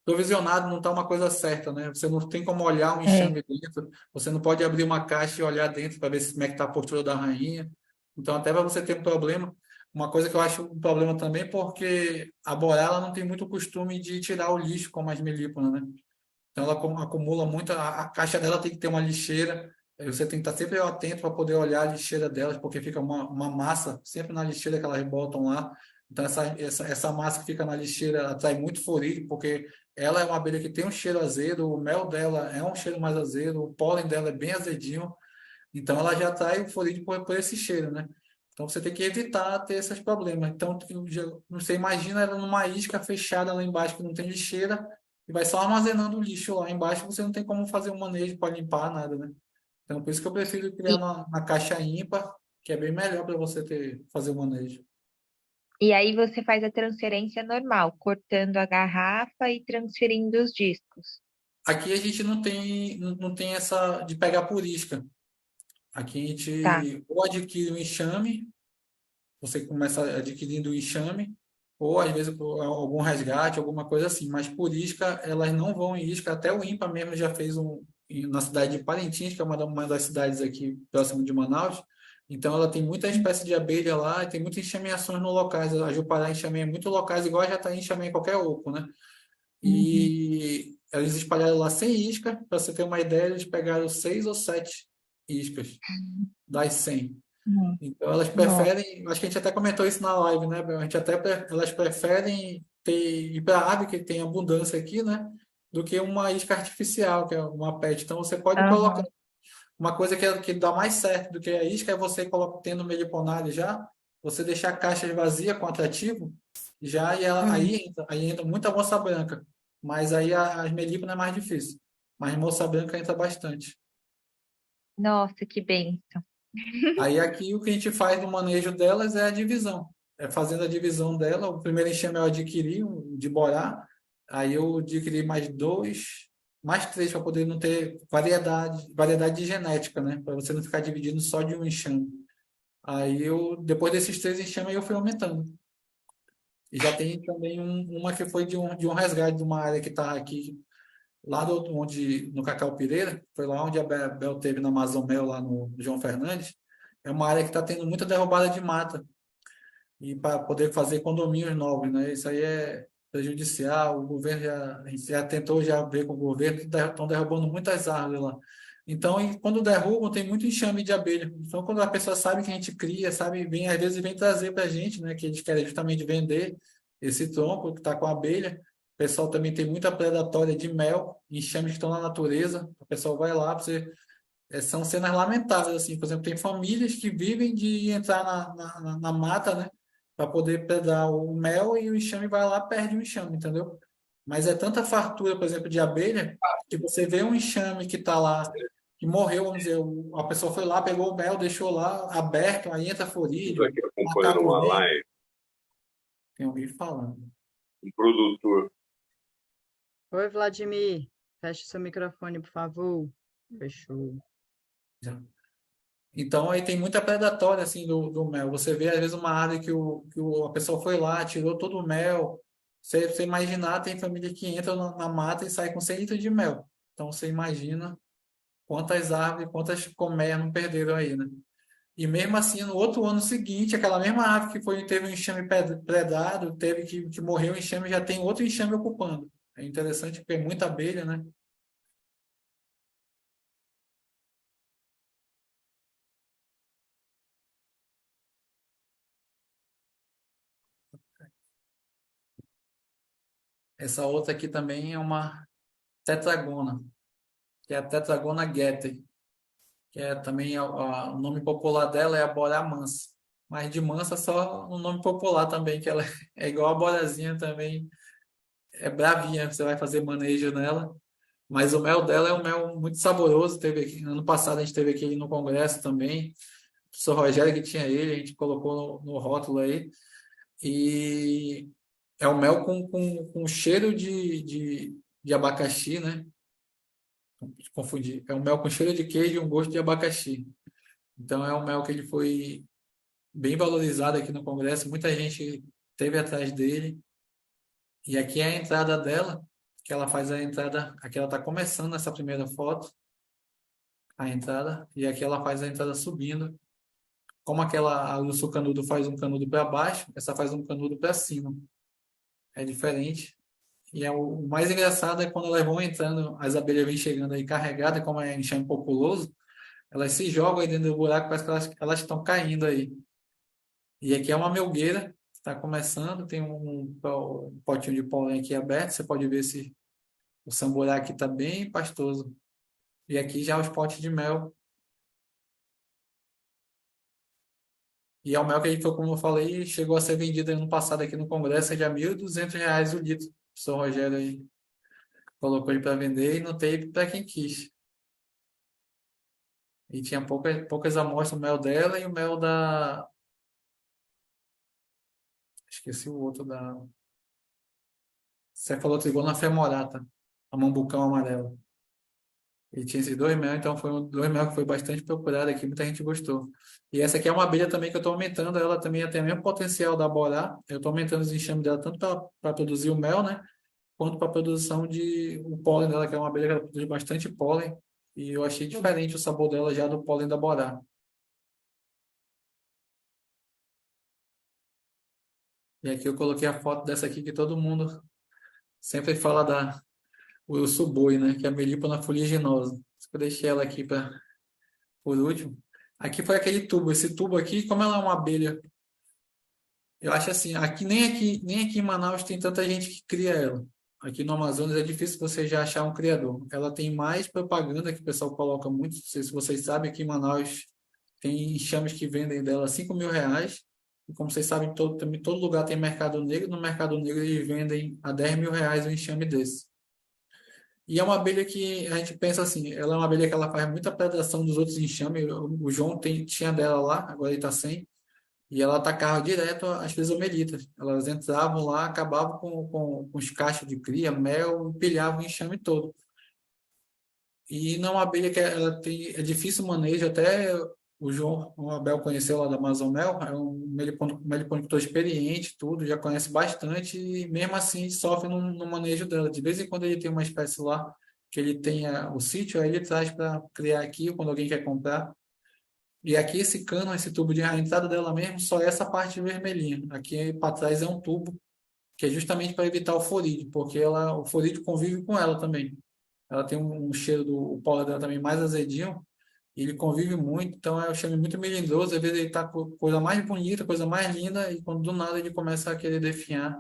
B: provisionado, não está uma coisa certa, né? Você não tem como olhar um
C: É.
B: enxame dentro, você não pode abrir uma caixa e olhar dentro para ver como é que está a postura da rainha. Então, até para você ter um problema, uma coisa que eu acho um problema também, porque a borá ela não tem muito costume de tirar o lixo como as melíponas, né? Então, ela acumula muito, a caixa dela tem que ter uma lixeira, você tem que estar sempre atento para poder olhar a lixeira delas, porque fica uma massa sempre na lixeira que elas botam lá. Então, essa massa que fica na lixeira atrai muito florídeo, porque ela é uma abelha que tem um cheiro azedo, o mel dela é um cheiro mais azedo, o pólen dela é bem azedinho, então ela já atrai o florídeo por esse cheiro, né? Então você tem que evitar ter esses problemas. Então, você imagina ela numa isca fechada lá embaixo que não tem lixeira e vai só armazenando o lixo lá embaixo, você não tem como fazer um manejo para limpar nada, né? Então, por isso que eu prefiro criar
C: E,
B: na caixa ímpar, que é bem melhor para você fazer o manejo.
C: e aí você faz a transferência normal, cortando a garrafa e transferindo os discos.
B: Aqui a gente não tem essa de pegar por isca. Aqui a
C: Tá.
B: gente ou adquire um enxame, você começa adquirindo o enxame, ou às vezes por algum resgate, alguma coisa assim. Mas por isca, elas não vão em isca. Até o INPA mesmo já fez na cidade de Parintins, que é uma das cidades aqui próximo de Manaus. Então, ela tem muita espécie de abelha lá e tem muitas enxameações no locais. A Jupará enxameia muito locais, igual a Jataí enxameia em qualquer oco, né?
C: Uhum,
B: E eles espalharam lá 100 iscas. Para você ter uma ideia, eles pegaram 6 ou 7 iscas das 100.
C: uhum.
B: Então, elas
C: Nossa.
B: preferem, acho que a gente até comentou isso na live, né, Bel? A gente até, elas preferem ir para a ave, que tem abundância aqui, né, do que uma isca artificial, que é uma PET. Então, você pode colocar,
C: Aham.
B: uma coisa que dá mais certo do que a isca é você tendo meliponário já, você deixar caixas vazias com atrativo, já, e
C: Hum.
B: aí entra muita moça branca. Mas aí as melíponas é mais difícil. Mas moça branca entra bastante.
C: Nossa, que bênção.
B: Aí aqui o que a gente faz no manejo delas é a divisão. É fazendo a divisão dela. O primeiro enxame eu adquiri, de Borá. Aí eu adquiri mais dois, mais três, para poder não ter variedade de genética, né? Para você não ficar dividindo só de um enxame. Aí depois desses três enxames, eu fui aumentando. E já tem também uma que foi de um resgate de uma área que está aqui, lá no Cacau Pireira, foi lá onde a Bel teve na Amazon lá no João Fernandes. É uma área que está tendo muita derrubada de mata e para poder fazer condomínios novos, né? Isso aí é prejudicial. O governo a gente já tentou já ver com o governo que estão derrubando muitas árvores lá. Então, quando derrubam, tem muito enxame de abelha. Então, quando a pessoa sabe que a gente cria, sabe, às vezes vem trazer para a gente, né? Que a gente quer justamente vender esse tronco que está com a abelha. O pessoal também tem muita predatória de mel, enxames que estão na natureza. O pessoal vai lá para você são cenas lamentáveis, assim. Por exemplo, tem famílias que vivem de entrar na mata, né? Para poder pegar o mel e o enxame vai lá, perde o enxame, entendeu? Mas é tanta fartura, por exemplo, de abelha, que você vê um enxame que está lá, que morreu, vamos dizer, a pessoa foi lá, pegou o mel, deixou lá aberto, aí entra
D: Estou
B: florídeo,
D: aqui acompanhando
B: macaco
D: uma
B: vem,
D: live,
B: tem alguém falando.
D: um produtor.
A: Oi, Vladimir. Feche seu microfone, por favor. Fechou.
B: Então, aí tem muita predatória, assim, do mel. Você vê, às vezes, uma área a pessoa foi lá, tirou todo o mel. Você imaginar, tem família que entra na mata e sai com 100 litros de mel. Então, você imagina quantas árvores, quantas colmeias não perderam aí, né? E mesmo assim, no outro ano seguinte, aquela mesma árvore que teve um enxame predado, teve que morrer o enxame, já tem outro enxame ocupando. É interessante porque é muita abelha, né? Essa outra aqui também é uma tetragona, que é a Tetragona getter, que é também o nome popular dela é a Borá mansa. Mas de mansa só o nome popular também, que ela é igual a borazinha também, é bravinha, você vai fazer manejo nela. Mas o mel dela é um mel muito saboroso. Teve aqui, ano passado a gente teve aqui no congresso também. O professor Rogério que tinha ele, a gente colocou no rótulo aí. E é um mel com cheiro de abacaxi, né? Confundi. É um mel com cheiro de queijo e um gosto de abacaxi. Então é um mel que ele foi bem valorizado aqui no congresso. Muita gente teve atrás dele. E aqui é a entrada dela, que ela faz a entrada. Aqui ela está começando essa primeira foto, a entrada. E aqui ela faz a entrada subindo. Como aquela a do canudo faz um canudo para baixo, essa faz um canudo para cima. É diferente. E é o mais engraçado é quando elas vão entrando, as abelhas vêm chegando aí carregadas, como é enxame populoso, elas se jogam aí dentro do buraco, parece que elas estão caindo aí. E aqui é uma melgueira, está começando, tem um potinho de pólen aqui aberto, você pode ver se o samburá aqui está bem pastoso. E aqui já os potes de mel. E é o mel que, como eu falei, chegou a ser vendido ano passado aqui no Congresso, de R$ 1.200 o litro. O professor Rogério aí colocou ele para vender e não teve para quem quis. E tinha poucas amostras, o mel dela e o mel da. Esqueci o outro da. Você falou Trigona femorata, a mambucão amarelo. E tinha esses dois mel, então foi dois mel que foi bastante procurado aqui, muita gente gostou. E essa aqui é uma abelha também que eu estou aumentando, ela também tem o mesmo potencial da Borá. Eu estou aumentando os enxames dela tanto para produzir o mel, né? Quanto para a produção de o pólen dela, que é uma abelha que ela produz bastante pólen. E eu achei diferente o sabor dela já do pólen da Borá. E aqui eu coloquei a foto dessa aqui que todo mundo sempre fala o urso boi, né? Que é a Melipona fuliginosa. Eu deixei ela aqui por último. Aqui foi aquele tubo. Esse tubo aqui, como ela é uma abelha, eu acho assim, nem aqui em Manaus tem tanta gente que cria ela. Aqui no Amazonas é difícil você já achar um criador. Ela tem mais propaganda que o pessoal coloca muito. Não sei se vocês sabem, aqui em Manaus tem enxames que vendem dela R$ 5.000. E como vocês sabem, também todo lugar tem mercado negro. No mercado negro eles vendem a R$ 10.000 um enxame desse. E é uma abelha que a gente pensa assim, ela é uma abelha que ela faz muita predação dos outros enxames. O João tinha dela lá, agora ele está sem. E ela atacava direto as crisomelitas. Elas entravam lá, acabavam com os cachos de cria, mel, e pilhavam o enxame todo. E não é uma abelha que é difícil o manejo, até o João, o Abel conheceu lá da Amazon Mel, é um meliponicultor experiente, tudo, já conhece bastante, e mesmo assim sofre no manejo dela. De vez em quando ele tem uma espécie lá, que ele tenha o sítio, aí ele traz para criar aqui, quando alguém quer comprar. E aqui esse cano, esse tubo de a entrada dela mesmo, só é essa parte vermelhinha. Aqui para trás é um tubo, que é justamente para evitar o florídeo, porque o florídeo convive com ela também. Ela tem um cheiro o pólen dela também mais azedinho, e ele convive muito, então eu chamo muito melindroso, às vezes ele tá com coisa mais bonita, coisa mais linda, e quando do nada ele começa a querer definhar.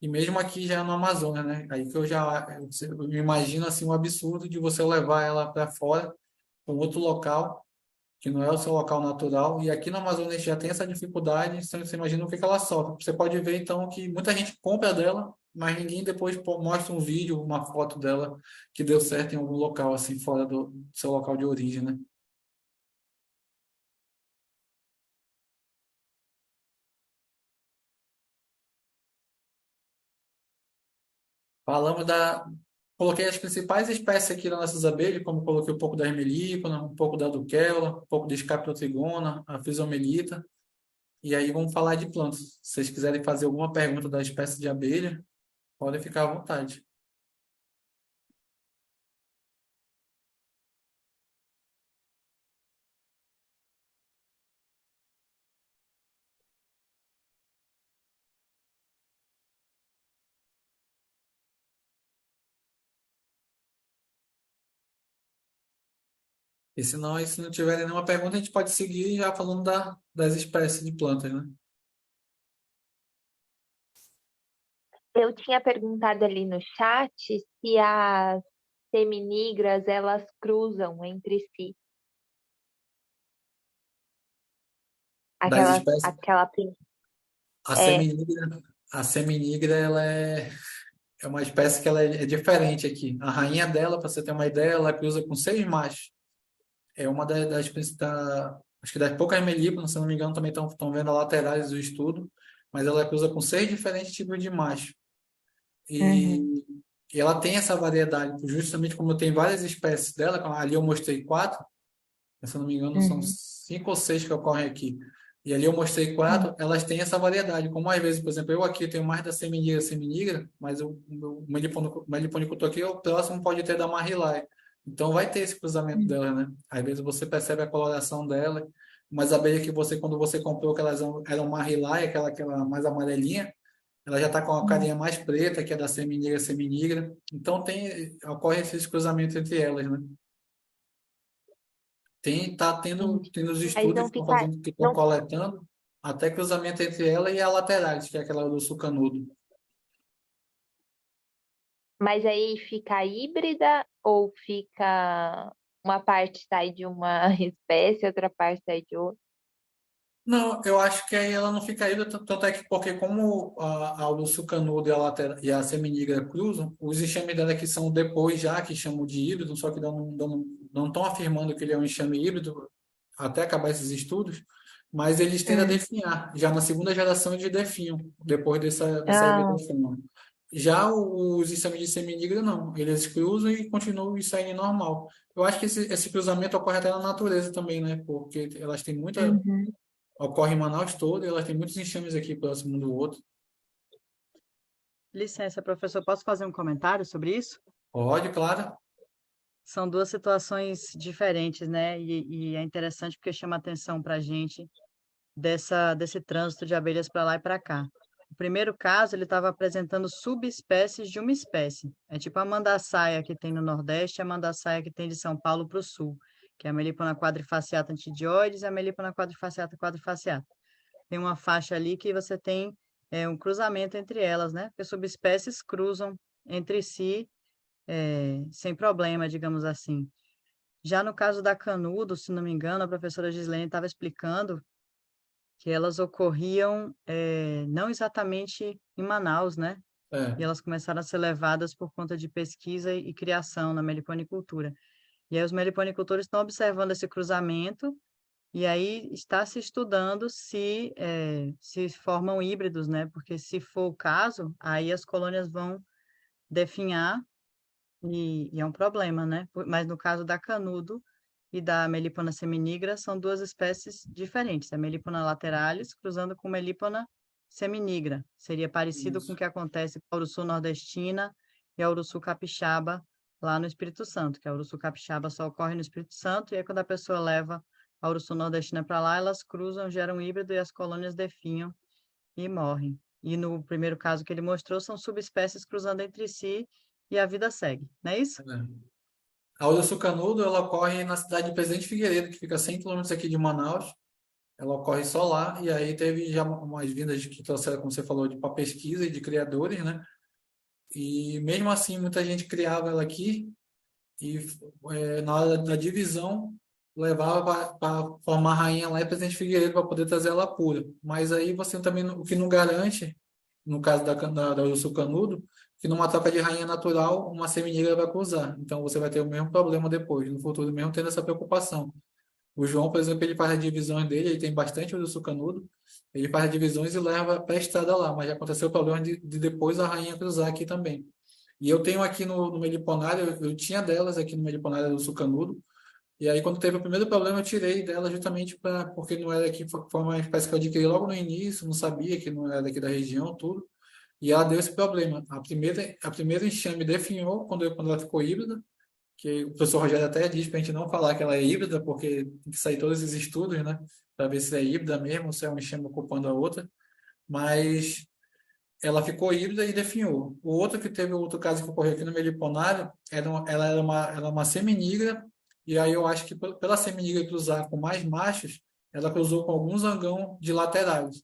B: E mesmo aqui já no Amazonas, né? Aí que eu me imagino assim um absurdo de você levar ela para fora, para um outro local, que não é o seu local natural, e aqui no Amazonas já tem essa dificuldade, então você imagina o que que ela sofre. Você pode ver então que muita gente compra dela, mas ninguém depois mostra um vídeo, uma foto dela que deu certo em algum local assim fora do seu local de origem, né? Falamos coloquei as principais espécies aqui das nossas abelhas, como coloquei um pouco da melípona, um pouco da duquela, um pouco de Scaptotrigona, a Frisomelita. E aí vamos falar de plantas. Se vocês quiserem fazer alguma pergunta da espécie de abelha, podem ficar à vontade. E se não tiverem nenhuma pergunta, a gente pode seguir já falando das espécies de plantas, né?
C: Eu tinha perguntado ali no chat se as seminigras elas cruzam entre si.
B: Das espécies,
C: Aquela
B: a
C: é.
B: seminigra, a seminigra, é uma espécie que ela é diferente aqui. A rainha dela, para você ter uma ideia, ela cruza com 6 machos. É uma acho que das poucas melíponas, se não me engano, também estão vendo as laterais do estudo, mas ela cruza com 6 diferentes tipos de macho.
C: Uhum,
B: E, e ela tem essa variedade, justamente como tem várias espécies dela, como ali eu mostrei 4, se eu não me engano, são
C: uhum,
B: 5 ou 6 que ocorrem aqui. E ali eu mostrei
C: uhum,
B: 4, elas têm essa variedade. Como às vezes, por exemplo, eu aqui tenho mais da seminigra, mas o meliponicultor aqui, o próximo pode ter da marrilae. Então vai ter esse cruzamento
C: uhum,
B: dela, né? Às vezes você percebe a coloração dela, mas a abelha que você, quando você comprou, que elas eram marrilae, aquela mais amarelinha, ela já está com a
C: uhum.
B: carinha mais preta, que é da seminigra. Então ocorre esse cruzamento entre elas, né? Tá
C: Entendi.
B: tendo os
C: Mas
B: estudos
C: não
B: que estão
C: fica,
B: fazendo, que estão
C: não,
B: coletando, até cruzamento entre ela e a lateralis, que é aquela do sucanudo.
C: mas aí fica híbrida ou fica uma parte sai de uma espécie, outra parte sai de outra?
B: Não, eu acho que aí ela não fica híbrida, tanto é que porque como a urso canudo e a seminigra cruzam, os enxames dela que são depois já, que chamam de híbrido, só que não estão afirmando que ele é um enxame híbrido até acabar esses estudos, mas eles tendem a
C: Hum.
B: definhar. Já na segunda geração eles definham, depois dessa
C: Ah,
B: hibridação. Já os enxames de seminigra, não. Eles cruzam e continuam saindo normal. Eu acho que esse cruzamento ocorre até na natureza também, né? Porque elas têm muita
C: uhum.
B: ocorre em Manaus toda e ela tem muitos enxames aqui próximo um do outro.
A: Licença, professor, posso fazer um comentário sobre isso?
B: Pode, claro.
A: São duas situações diferentes, né? E é interessante porque chama atenção para a gente desse trânsito de abelhas para lá e para cá. O primeiro caso, ele estava apresentando subespécies de uma espécie. É tipo a mandaçaia que tem no Nordeste e a mandaçaia que tem de São Paulo para o Sul, que é a Melipona quadrifaciata antidioides e a Melipona quadrifaciata quadrifaciata. Tem uma faixa ali que você tem um cruzamento entre elas, né? Porque subespécies cruzam entre si sem problema, digamos assim. Já no caso da canudo, se não me engano, a professora Gislene estava explicando que elas ocorriam não exatamente em Manaus, né? E
B: É,
A: elas começaram a ser levadas por conta de pesquisa e criação na meliponicultura. E aí os meliponicultores estão observando esse cruzamento e aí está se estudando se formam híbridos, né? Porque se for o caso, aí as colônias vão definhar e é um problema, né? Mas no caso da canudo e da Melipona seminigra, são duas espécies diferentes. A Melipona lateralis cruzando com Melipona seminigra. Seria parecido com o
B: isso.
A: que acontece com a Uruçu nordestina e a Uruçu capixaba lá no Espírito Santo, que a Uruçu capixaba só ocorre no Espírito Santo, e aí quando a pessoa leva a Uruçu nordestina para lá, elas cruzam, geram um híbrido e as colônias definham e morrem. E no primeiro caso que ele mostrou, são subespécies cruzando entre si e a vida segue, não é isso?
B: É. A Uruçucanudo, ela ocorre na cidade de Presidente Figueiredo, que fica a 100 quilômetros aqui de Manaus. Ela ocorre só lá, e aí teve já umas vindas que trouxeram, como você falou, para pesquisa e de criadores, né? E mesmo assim, muita gente criava ela aqui, e na hora da divisão, levava para formar a rainha lá em Presidente Figueiredo para poder trazer ela pura. Mas aí você também, o que não garante, no caso da urso canudo, que numa troca de rainha natural, uma seminegra vai cruzar. Então você vai ter o mesmo problema depois, no futuro mesmo, tendo essa preocupação. O João, por exemplo, ele faz as divisões dele, ele tem bastante urso canudo, ele faz as divisões e leva para a estrada lá, mas já aconteceu o problema de depois a rainha cruzar aqui também. E eu tenho aqui no meliponário, eu tinha delas aqui no meliponário do Sucanudo, e aí quando teve o primeiro problema eu tirei dela justamente porque não era aqui, foi uma espécie que eu adquiri logo no início, não sabia que não era daqui da região, tudo, e ela deu esse problema. A primeira enxame definhou quando ela ficou híbrida, que o professor Rogério até diz para a gente não falar que ela é híbrida, porque tem que sair todos esses estudos, né, para ver se é híbrida mesmo, se é um enxame ocupando a outra, mas ela ficou híbrida e definhou. O outro que teve outro caso que ocorreu aqui no Meliponário, ela era uma seminígra, e aí eu acho que pela seminígra cruzar com mais machos, ela cruzou com algum zangão de laterais.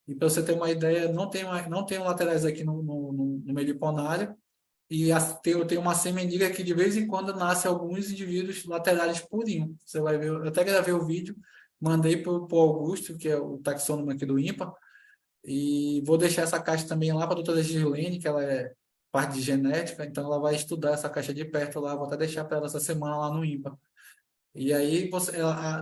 B: E para você ter uma ideia, não tem laterais aqui no Meliponário, e eu tenho uma seminígra que de vez em quando nasce alguns indivíduos laterais purinhos. Você vai ver, eu até gravei o vídeo, mandei para o Augusto, que é o taxônomo aqui do INPA, e vou deixar essa caixa também lá para a doutora Gislene, que ela é parte de genética, então ela vai estudar essa caixa de perto lá, vou até deixar para ela essa semana lá no IMPA. E aí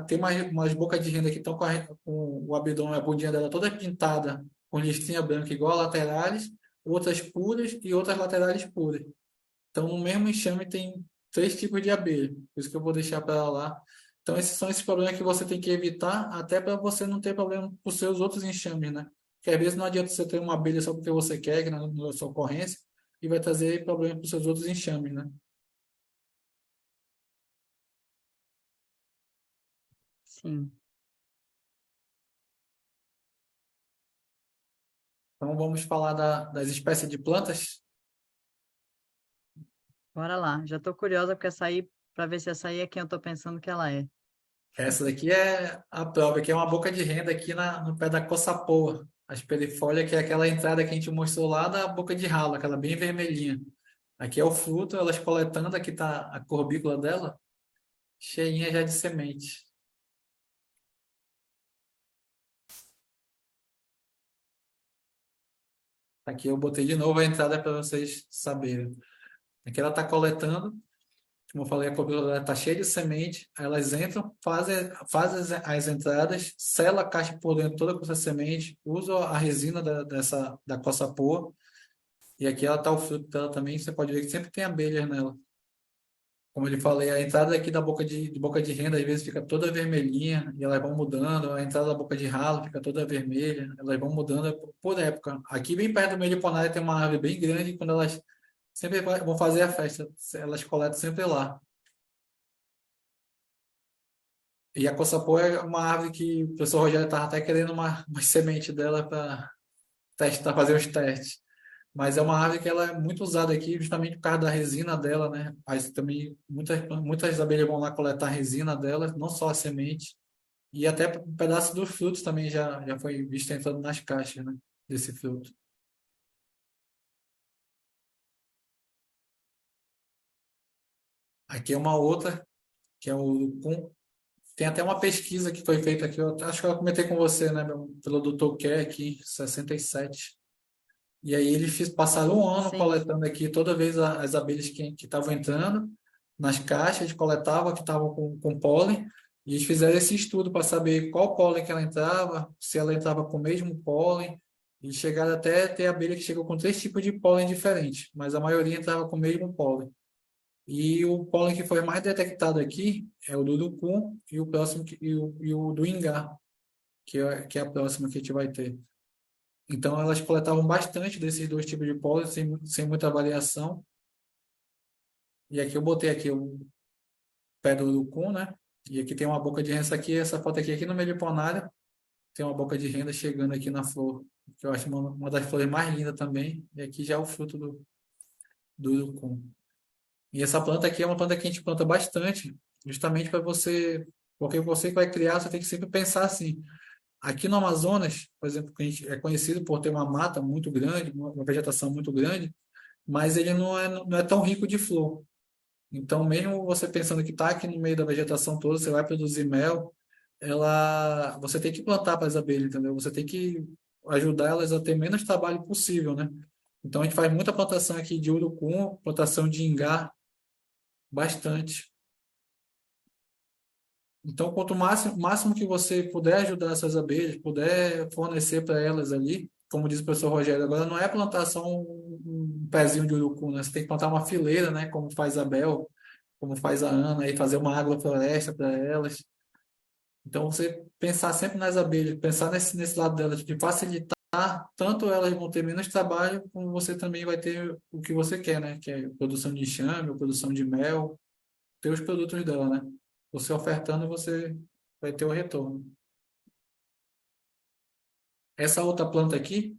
B: tem umas bocas de renda que estão com o abdômen, a bundinha dela toda pintada com listrinha branca igual a laterais, outras puras e outras laterais puras. Então no mesmo enxame tem 3 tipos de abelha, por isso que eu vou deixar para ela lá. Então esses são esses problemas que você tem que evitar, até para você não ter problema com os seus outros enxames, né? Porque às vezes não adianta você ter uma abelha só porque você quer, que na sua ocorrência, e vai trazer problema para os seus outros enxames, né?
A: Sim.
B: Então vamos falar das espécies de plantas.
A: Bora lá. Já estou curiosa porque para ver se essa aí é quem eu estou pensando que ela é.
B: Essa daqui é a prova, que é uma boca de renda aqui no pé da coçapoa. A espelifólia, que é aquela entrada que a gente mostrou lá da boca de ralo, aquela bem vermelhinha. Aqui é o fruto, elas coletando, aqui está a corbícula dela, cheinha já de semente. Aqui eu botei de novo a entrada para vocês saberem. Aqui ela está coletando, como eu falei, a cobertura está cheia de semente, aí elas entram, fazem as entradas, sela a caixa por dentro toda com essa semente, usa a resina da coça-poa, e aqui ela está o fruto dela também, você pode ver que sempre tem abelhas nela. Como eu falei, a entrada aqui da boca de renda às vezes fica toda vermelhinha, e elas vão mudando, a entrada da boca de ralo fica toda vermelha, elas vão mudando por época. Aqui bem perto do meio de Ponária tem uma árvore bem grande, e quando elas sempre vão fazer a festa, elas coletam sempre lá. E a coça-poa é uma árvore que o professor Rogério estava até querendo uma semente dela para testar, fazer os testes. Mas é uma árvore que ela é muito usada aqui justamente por causa da resina dela, né? Mas também muitas abelhas vão lá coletar a resina dela, não só a semente. E até um pedaço dos frutos também já foi visto entrando nas caixas, né? Desse fruto. Aqui é uma outra, que é o urucum. Tem até uma pesquisa que foi feita aqui, eu acho que eu comentei com você, né, pelo Dr. Kerr aqui, 67. E aí eles passaram um ano
A: Sim.
B: coletando aqui toda vez as abelhas que estavam entrando nas caixas, coletavam que estavam com pólen, e eles fizeram esse estudo para saber qual pólen que ela entrava, se ela entrava com o mesmo pólen, e chegaram até ter abelha que chegou com 3 tipos de pólen diferentes, mas a maioria entrava com o mesmo pólen. E o pólen que foi mais detectado aqui é o do urucum e o próximo e o do ingá, que é a próxima que a gente vai ter. Então, elas coletavam bastante desses 2 tipos de pólen, sem muita variação. E aqui eu botei aqui o pé do urucum, né? E aqui tem uma boca de renda. Essa foto aqui no Meliponária, tem uma boca de renda chegando aqui na flor, que eu acho uma das flores mais lindas também. E aqui já é o fruto do urucum. E essa planta aqui é uma planta que a gente planta bastante, justamente para você, porque você que vai criar, você tem que sempre pensar assim. Aqui no Amazonas, por exemplo, que a gente é conhecido por ter uma mata muito grande, uma vegetação muito grande, mas ele não é tão rico de flor. Então, mesmo você pensando que está aqui no meio da vegetação toda, você vai produzir mel, você tem que plantar para as abelhas, entendeu? Você tem que ajudar elas a ter menos trabalho possível, né? Então, a gente faz muita plantação aqui de urucum, plantação de ingá, bastante. Então, quanto máximo que você puder ajudar essas abelhas, puder fornecer para elas ali, como disse o professor Rogério, agora não é plantar só um pezinho de urucum, né? Você tem que plantar uma fileira, né? Como faz a Bel, como faz a Ana, e fazer uma agrofloresta para elas. Então, você pensar sempre nas abelhas, pensar nesse lado delas, de facilitar, tanto elas vão ter menos trabalho, como você também vai ter o que você quer, né? Que é produção de enxame, produção de mel, ter os produtos dela, né? Você ofertando, você vai ter o retorno. Essa outra planta aqui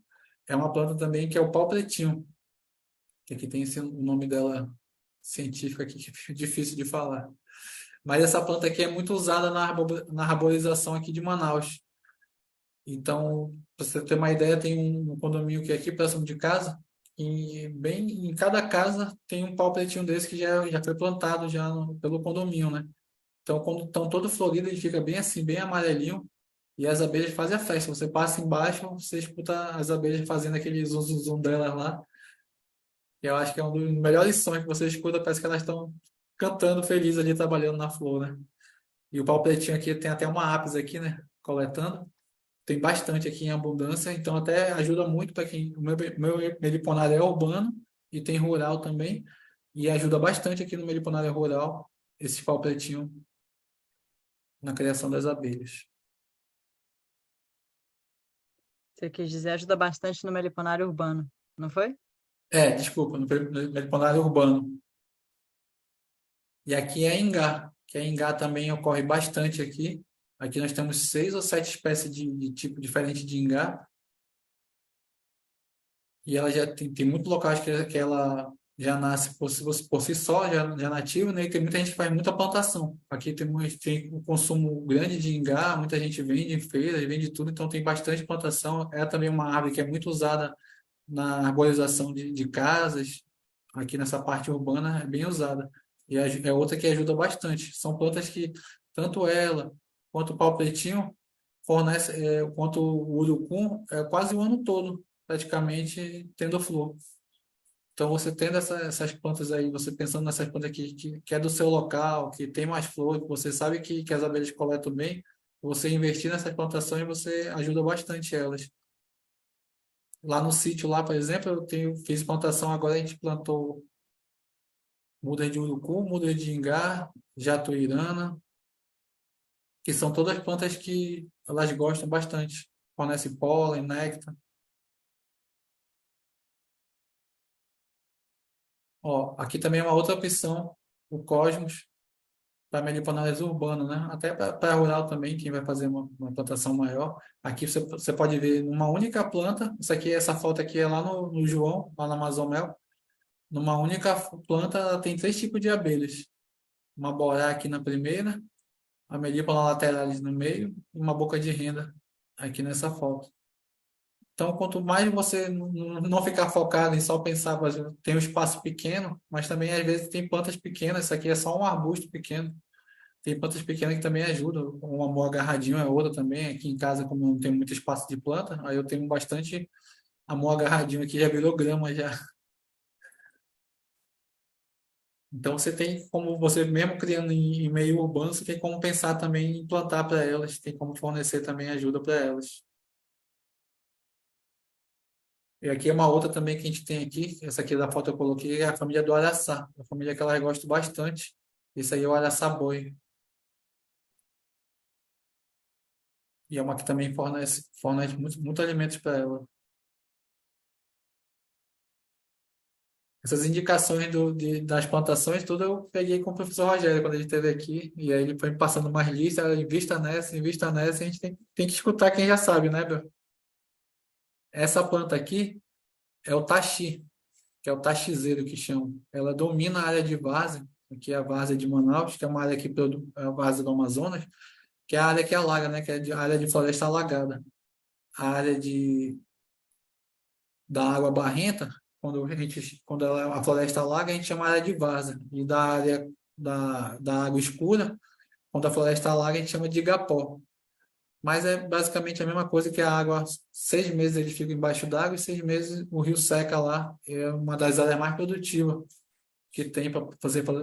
B: é uma planta também que é o pau pretinho, que aqui tem o nome dela científico aqui, que é difícil de falar. Mas essa planta aqui é muito usada na arborização aqui de Manaus. Então, para você ter uma ideia, tem um condomínio que é aqui próximo de casa, e bem em cada casa tem um pau pretinho desse que já foi plantado pelo condomínio, né? Então, quando estão todo florido, ele fica bem assim, bem amarelinho, e as abelhas fazem a festa. Você passa embaixo, você escuta as abelhas fazendo aquele zum, zum, zum delas lá. E eu acho que é um dos melhores sons que você escuta, parece que elas estão cantando feliz ali, trabalhando na flor, né? E o pau pretinho aqui tem até uma apis aqui, né? Coletando. Tem bastante aqui em abundância, então até ajuda muito para quem. O meu meliponário é urbano e tem rural também, e ajuda bastante aqui no meliponário rural, esse pau pretinho na criação das abelhas.
A: Você quis dizer, ajuda bastante no meliponário urbano, não foi?
B: Desculpa, no meliponário urbano. E aqui é Ingá, que é Ingá também ocorre bastante aqui. Aqui nós temos 6 ou 7 espécies de tipo diferente de Ingá. E ela já tem muitos locais que ela já nasce por si só, já nativa, né? E tem muita gente que faz muita plantação. Aqui tem um consumo grande de ingá, muita gente vende em feiras, vende tudo, então tem bastante plantação. É também uma árvore que é muito usada na arborização de casas. Aqui nessa parte urbana é bem usada. E é outra que ajuda bastante. São plantas que tanto ela quanto o pau pretinho fornece, quanto o urucum, quase o ano todo praticamente tendo flor. Então, você tendo essas plantas aí, você pensando nessas plantas que é do seu local, que tem mais flor, que você sabe que as abelhas coletam bem, você investir nessas plantações, você ajuda bastante elas. Lá no sítio, lá, por exemplo, fiz plantação, agora a gente plantou muda de urucum, muda de ingá, jatuirana, que são todas plantas que elas gostam bastante. Fornece pólen, néctar. Ó, aqui também é uma outra opção, o Cosmos, para meliponárias urbano, né? Até para rural também, quem vai fazer uma plantação maior. Aqui você pode ver numa única planta, essa foto aqui é lá no João, lá na Amazomel. Numa única planta, ela tem 3 tipos de abelhas. Uma borá aqui na primeira, a melípola lateralis no meio e uma boca de renda aqui nessa foto. Então, quanto mais você não ficar focado em só pensar, por exemplo, tem um espaço pequeno, mas também às vezes tem plantas pequenas, isso aqui é só um arbusto pequeno. Tem plantas pequenas que também ajudam, um amor agarradinho é outra também. Aqui em casa, como não tem muito espaço de planta, aí eu tenho bastante amor agarradinho aqui, já virou grama já. Então você tem como, você mesmo criando em meio urbano, você tem como pensar também em plantar para elas, tem como fornecer também ajuda para elas. E aqui é uma outra também que a gente tem aqui, essa aqui da foto eu coloquei, é a família do araçá, a família que ela gosta bastante. Esse aí é o araçá-boi. E é uma que também fornece muito alimentos para ela. Essas indicações das plantações, tudo eu peguei com o professor Rogério quando ele esteve aqui, e aí ele foi me passando mais listas, invista nessa, e a gente tem que escutar quem já sabe, né, Bel? Essa planta aqui é o taxi, que é o taxizeiro que chama. Ela domina a área de várzea, aqui é a várzea de Manaus, que é uma área que é a várzea do Amazonas, que é a área que alaga, né, que é a área de floresta alagada. A área da água barrenta, a floresta alaga, a gente chama a área de várzea. E da área da água escura, quando a floresta alaga, a gente chama de igapó. Mas é basicamente a mesma coisa que a água, 6 meses ele fica embaixo d'água e 6 meses o rio seca lá. É uma das áreas mais produtivas que tem para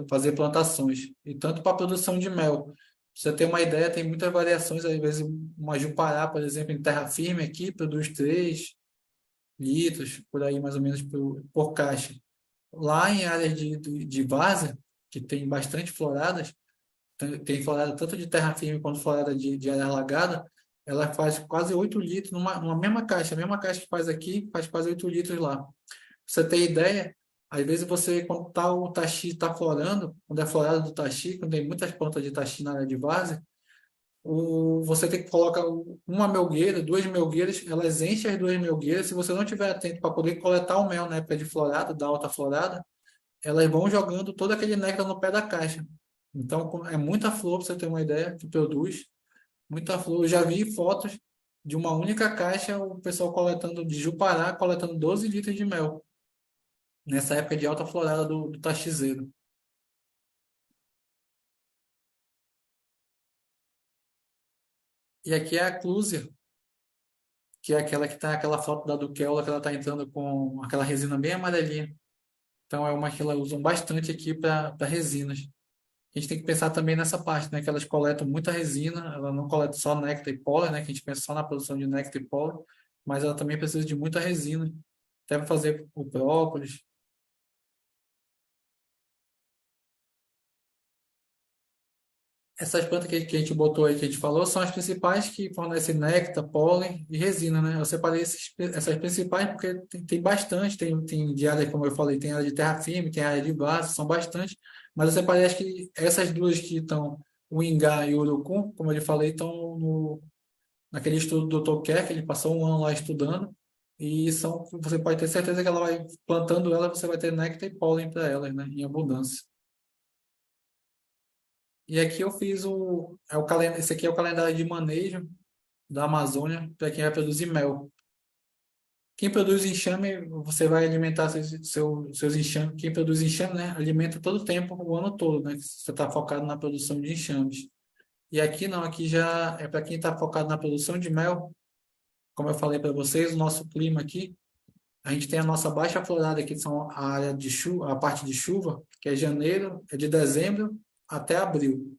B: fazer plantações. E tanto para a produção de mel. Pra você ter uma ideia, tem muitas variações. Às vezes, uma Jupará, por exemplo, em terra firme aqui, produz 3, litros, por aí mais ou menos por caixa. Lá em áreas de várzea, que tem bastante floradas, tem florada tanto de terra firme quanto florada de área alagada, ela faz quase 8 litros numa mesma caixa. A mesma caixa que faz aqui, faz quase 8 litros lá. Pra você ter ideia, às vezes você, quando o taxi está florando, quando é florada do taxi, quando tem muitas plantas de taxi na área de várzea, você tem que colocar uma melgueira, duas melgueiras, elas enchem as duas melgueiras. Se você não estiver atento para poder coletar o mel na época de florada, da alta florada, elas vão jogando todo aquele néctar no pé da caixa. Então, é muita flor, para você ter uma ideia, que produz. Muita flor. Eu já vi fotos de uma única caixa, o pessoal coletando, de Jupará, coletando 12 litros de mel, nessa época de alta florada do taxizeiro. E aqui é a Clúzia, que é aquela que tá aquela foto da Duquela, que ela está entrando com aquela resina bem amarelinha. Então, é uma que elas usam bastante aqui para resinas. A gente tem que pensar também nessa parte, né? Que elas coletam muita resina, ela não coleta só néctar e pólen, né? Que a gente pensa só na produção de néctar e pólen, mas ela também precisa de muita resina, até para fazer o própolis. Essas plantas que a gente botou aí, que a gente falou, são as principais que fornecem néctar, pólen e resina, né? Eu separei essas principais porque tem bastante, tem de área, como eu falei, tem área de terra firme, tem área de base, são bastante, mas eu separei acho que essas duas que estão, o Ingá e o Urucum, como eu lhe falei, estão naquele estudo do Dr. Kerr, que ele passou um ano lá estudando, e você pode ter certeza que ela vai, plantando ela, você vai ter néctar e pólen para elas, né? Em abundância. E aqui eu fiz esse aqui é o calendário de manejo da Amazônia para quem vai produzir mel. Quem produz enxame, você vai alimentar seus enxames. Quem produz enxame, né, alimenta todo o tempo, o ano todo, né? Você está focado na produção de enxames. E aqui não, aqui já é para quem está focado na produção de mel. Como eu falei para vocês, o nosso clima aqui, a gente tem a nossa baixa florada, que são a área de chuva, a parte de chuva, que é janeiro, é de dezembro até abril.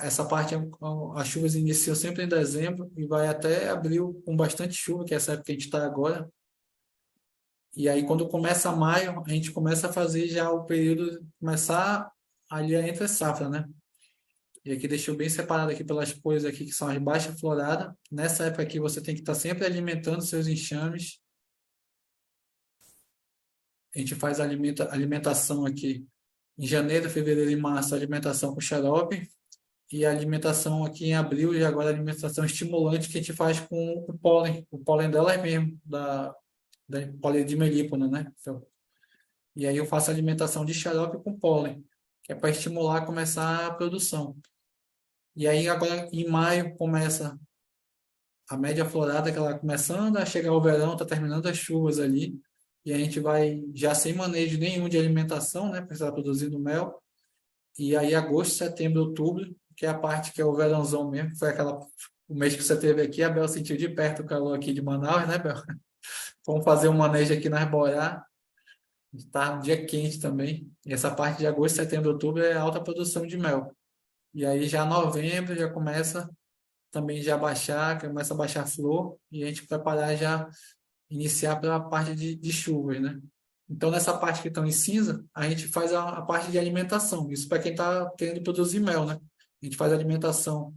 B: Essa parte, as chuvas iniciam sempre em dezembro e vai até abril com bastante chuva, que é essa época que a gente está agora. E aí, quando começa maio, a gente começa a fazer já o período, começar ali a entre safra, né? E aqui deixou bem separado aqui pelas cores aqui, que são as baixas floradas. Nessa época aqui, você tem que estar sempre alimentando seus enxames. A gente faz alimentação aqui em janeiro, fevereiro e março, alimentação com xarope. E a alimentação aqui em abril, e agora a alimentação estimulante que a gente faz com o pólen delas mesmo, da pólen de melípona, né? Então, e aí eu faço alimentação de xarope com pólen, que é para estimular a começar a produção. E aí agora em maio começa a média florada, que ela vai começando a chegar o verão, está terminando as chuvas ali, e a gente vai já sem manejo nenhum de alimentação, né? Porque está produzindo mel. E aí agosto, setembro, outubro, que é a parte que é o verãozão mesmo, que foi o mês que você teve aqui, a Bel sentiu de perto o calor aqui de Manaus, né, Bel? Vamos fazer um manejo aqui na Arborá, está um dia quente também. E essa parte de agosto, setembro, outubro é alta produção de mel. E aí já novembro já começa também já a baixar, começa a baixar a flor, e a gente preparar já, iniciar pela parte de chuvas, né? Então, nessa parte que estão em cinza, a gente faz a parte de alimentação. Isso para quem está querendo produzir mel, né? A gente faz alimentação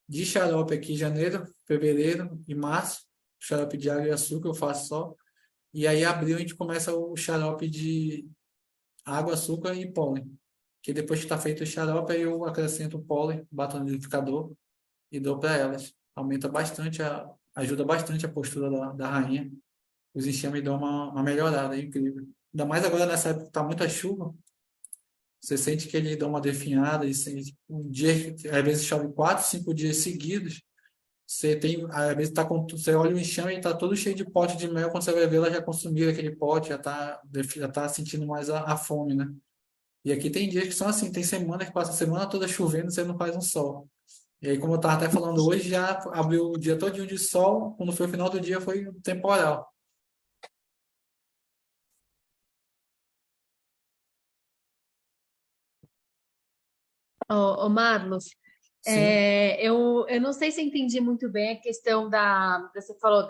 B: de xarope aqui em janeiro, fevereiro e março. Xarope de água e açúcar eu faço só. E aí, em abril, a gente começa o xarope de água, açúcar e pólen. Que depois que está feito o xarope, aí eu acrescento o pólen, bato no liquidificador e dou para elas. Aumenta bastante, ajuda bastante a postura da rainha. Os enxames dão uma melhorada, é incrível. Ainda mais agora nessa época que está muita chuva, você sente que ele dá uma definhada, e um dia, às vezes chove 4, 5 dias seguidos, você tem, às vezes você olha o enxame e está todo cheio de pote de mel, quando você vai ver, ela já consumiu aquele pote, já tá sentindo mais a fome, né? E aqui tem dias que são assim, tem semana que passa a semana toda chovendo e você não faz um sol. E aí, como eu estava até falando hoje, já abriu o dia todinho de sol, quando foi o final do dia foi um temporal.
D: Ô, Marlos,
B: Sim,
D: Eu não sei se entendi muito bem a questão você falou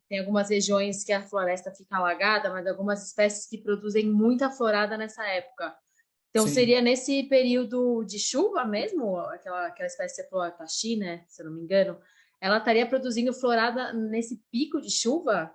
D: tem algumas regiões que a floresta fica alagada, mas algumas espécies que produzem muita florada nessa época. Então,
B: sim.
D: seria nesse período de chuva mesmo, aquela espécie que você falou, a taxi, né? Se eu não me engano, ela estaria produzindo florada nesse pico de chuva?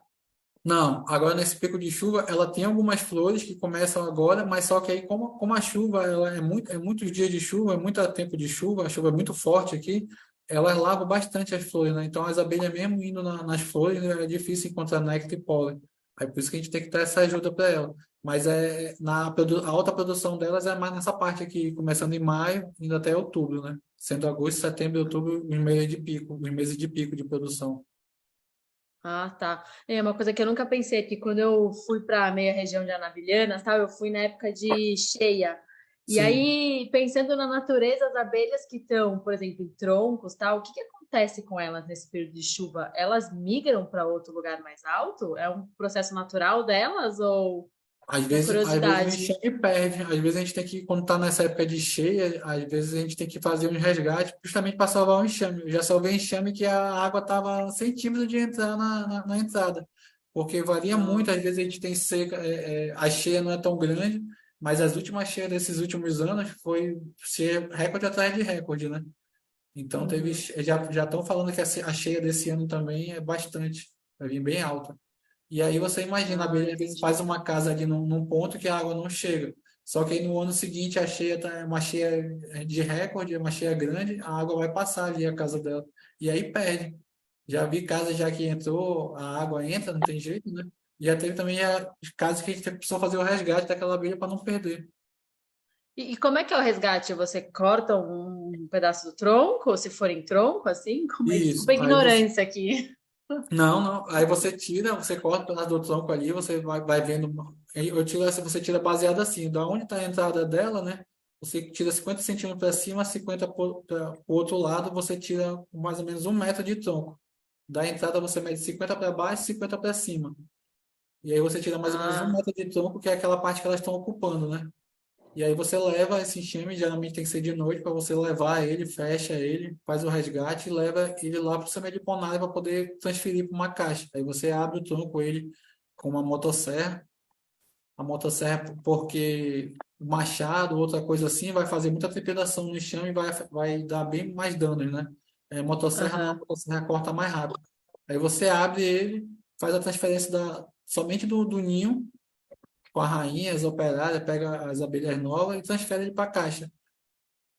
B: Não, agora nesse pico de chuva, ela tem algumas flores que começam agora, mas só que aí, como a chuva ela é muitos dias de chuva, é muito tempo de chuva, a chuva é muito forte aqui, ela lava bastante as flores, né? Então, as abelhas mesmo indo nas flores, né, é difícil encontrar néctar e pólen. Aí, por isso que a gente tem que dar essa ajuda para ela. Mas a alta produção delas é mais nessa parte aqui, começando em maio, indo até outubro, né? Sendo agosto, setembro e outubro, os meses de pico de produção.
D: Ah, tá. É uma coisa que eu nunca pensei, que quando eu fui para a meia região de Anavilhanas, tal, eu fui na época de cheia. E
B: Sim.
D: aí, pensando na natureza, as abelhas que estão, por exemplo, em troncos, tal, o que que acontece com elas nesse período de chuva? Elas migram para outro lugar mais alto? É um processo natural delas ou uma
B: Às vezes o
D: curiosidade?
B: enxame perde, às vezes a gente tem que, quando está nessa época de cheia, às vezes a gente tem que fazer um resgate justamente para salvar o enxame. Eu já salvei enxame que a água estava centímetros de entrar na entrada, porque varia muito,
D: Ah,
B: às vezes a gente tem seca, a cheia não é tão grande, mas as últimas cheias desses últimos anos foi ser recorde atrás de recorde, né? Então
D: uhum.
B: já estão falando que a cheia desse ano também é bastante, vai vir bem alta. E aí você imagina, a
D: Ah,
B: abelha às vezes faz
D: entendi.
B: uma casa ali num ponto que a água não chega. Só que aí no ano seguinte a cheia tá é uma cheia de recorde, é uma cheia grande, a água vai passar ali a casa dela. E aí perde. Já vi casas já que entrou, a água entra, não tem jeito, né? E já teve também casos que a gente precisou fazer o resgate daquela abelha para não perder.
D: E como é que é o resgate? Você corta um pedaço do tronco, se for em tronco, assim? Como é?
B: Isso.
D: Desculpa a ignorância aqui.
B: Não, não. Aí você tira, você corta o pedaço do tronco ali, você vai vendo. Eu tiro essa, você tira baseado assim, da onde está a entrada dela, né? Você tira 50 centímetros para cima, 50 para o outro lado, você tira mais ou menos 1 metro de tronco. Da entrada você mede 50 para baixo, 50 para cima. E aí você tira mais ou menos um
D: Ah,
B: metro de tronco, que é aquela parte que elas estão ocupando, né? E aí você leva esse enxame, geralmente tem que ser de noite, para você levar ele, fecha ele, faz o resgate e leva ele lá para o seu mediponário para poder transferir para uma caixa. Aí você abre o tronco ele com uma motosserra. A motosserra, porque o machado, outra coisa assim, vai fazer muita trepidação no enxame e vai dar bem mais danos, né? Motosserra não, a
D: aham.
B: motosserra corta mais rápido. Aí você abre ele, faz a transferência somente do ninho com a rainha, as operárias, pega as abelhas novas e transfere ele para a caixa.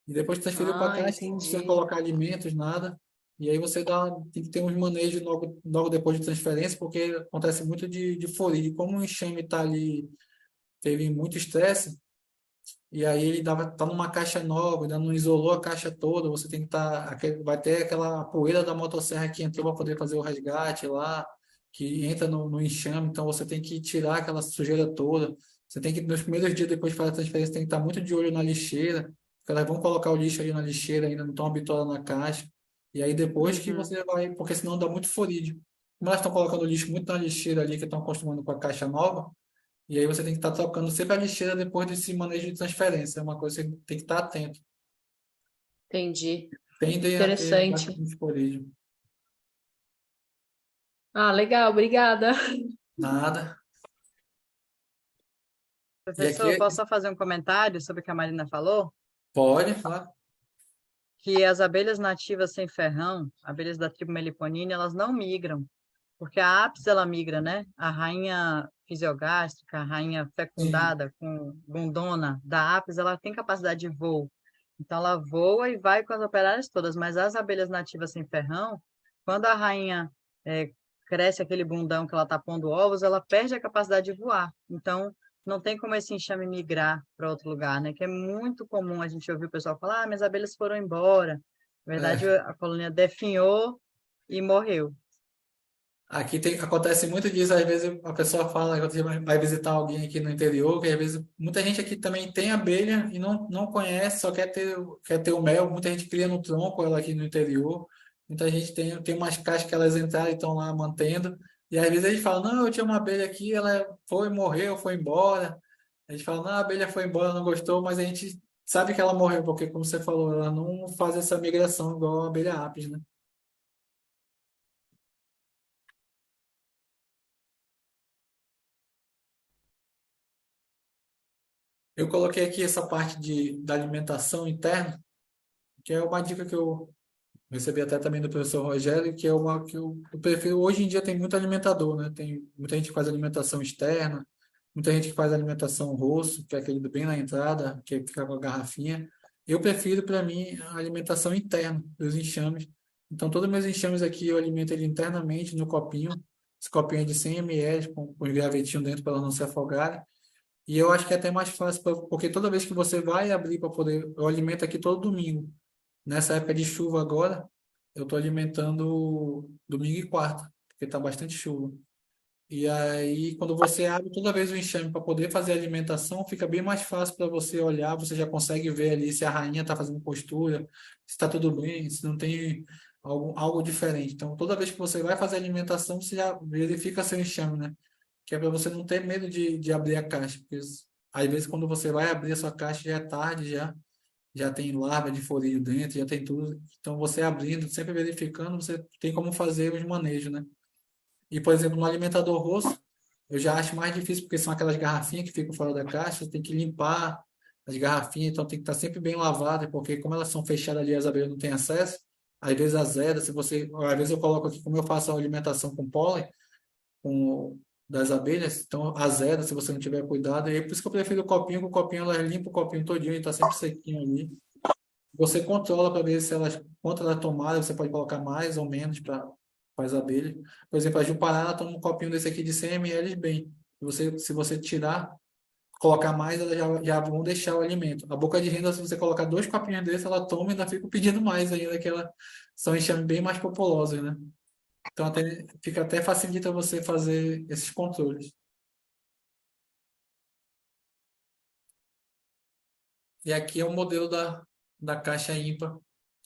B: E depois que transferiu para a
D: Ah,
B: caixa, não precisa
D: entendi.
B: colocar alimentos, nada. E aí você tem que ter uns manejos logo depois de transferência, porque acontece muito de folia. E como o enxame está ali, teve muito estresse, e aí ele tá numa caixa nova, ainda não isolou a caixa toda, você tem que vai ter aquela poeira da motosserra que entrou para poder fazer o resgate lá, que entra no enxame, então você tem que tirar aquela sujeira toda. Você tem que, nos primeiros dias depois de fazer a transferência, tem que estar muito de olho na lixeira, porque elas vão colocar o lixo ali na lixeira, ainda não estão habituadas na caixa. E aí depois que
D: Uhum,
B: você vai, porque senão dá muito furídeo. Como elas estão colocando o lixo muito na lixeira ali, que estão acostumando com a caixa nova, e aí você tem que estar trocando sempre a lixeira depois desse manejo de transferência. É uma coisa que você tem que estar atento.
D: entendi.
B: Tendem a ter
D: Interessante.
B: bastante colírio.
D: Ah, legal, obrigada.
B: Nada. E aqui
A: Professor, posso só fazer um comentário sobre o que a Marina falou?
B: pode falar.
A: Que as abelhas nativas sem ferrão, abelhas da tribo Meliponina, elas não migram, porque a apis ela migra, né? A rainha fisiogástrica, a rainha
B: Sim.
A: fecundada com bundona da apis, ela tem capacidade de voo. Então ela voa e vai com as operárias todas, mas as abelhas nativas sem ferrão, quando a rainha eh, cresce aquele bundão que ela está pondo ovos, ela perde a capacidade de voar. Então não tem como esse enxame migrar para outro lugar, né? Que é muito comum a gente ouvir o pessoal falar, minhas abelhas foram embora. Na verdade,
B: É.
A: a colônia definhou e morreu.
B: Aqui acontece muito disso. Às vezes a pessoa fala que você vai visitar alguém aqui no interior, que às vezes muita gente aqui também tem abelha e não conhece, só quer ter o mel. Muita gente cria no tronco ela aqui no interior. Muita gente tem umas caixas que elas entraram e estão lá mantendo. E às vezes a gente fala, não, eu tinha uma abelha aqui, ela foi, morreu, foi embora. A gente fala, não, a abelha foi embora, não gostou, mas a gente sabe que ela morreu, porque, como você falou, ela não faz essa migração igual a abelha apis, né? Eu coloquei aqui essa parte da alimentação interna, que é uma dica que eu recebi até também do professor Rogério, que é uma que eu prefiro. Hoje em dia tem muito alimentador, né? Tem muita gente que faz alimentação externa, muita gente que faz alimentação rosso, que é aquele bem na entrada, que fica com a garrafinha. Eu prefiro, para mim, a alimentação interna dos enxames. Então, todos os meus enxames aqui eu alimento ele internamente no copinho. Esse copinho é de 100 ml, com os gravetinhos dentro para ela não se afogarem. E eu acho que é até mais fácil, porque toda vez que você vai abrir para poder. Eu alimento aqui todo domingo. Nessa época de chuva agora, eu estou alimentando domingo e quarta, porque está bastante chuva. E aí, quando você abre toda vez o enxame para poder fazer a alimentação, fica bem mais fácil para você olhar, você já consegue ver ali se a rainha está fazendo postura, se está tudo bem, se não tem algo diferente. Então, toda vez que você vai fazer a alimentação, você já verifica seu enxame, né? Que é para você não ter medo de abrir a caixa, porque às vezes quando você vai abrir a sua caixa já é tarde, já tem larva de florilho dentro, já tem tudo. Então, você abrindo, sempre verificando, você tem como fazer os manejos, né? E, por exemplo, no alimentador rosso, eu já acho mais difícil, porque são aquelas garrafinhas que ficam fora da caixa, você tem que limpar as garrafinhas, então tem que estar sempre bem lavada, porque como elas são fechadas ali, as abelhas não têm acesso, às vezes azeda, se você, às vezes eu coloco aqui, como eu faço a alimentação com pólen, com, das abelhas, então azeda se você não tiver cuidado, e aí por isso que eu prefiro o copinho, que o copinho ela limpa o copinho todinho, e está sempre sequinho ali. Você controla para ver se elas, quanto ela tomada, você pode colocar mais ou menos para as abelhas. Por exemplo, a Jupará, ela toma um copinho desse aqui de 100 ml bem. Se você tirar, colocar mais, elas já vão deixar o alimento. A boca de renda, se você colocar 2 copinhos desse, ela toma e ainda fica pedindo mais ainda, que ela são enxames bem mais populosos, né? Então, até facilita você fazer esses controles. E aqui é o modelo da caixa ímpar,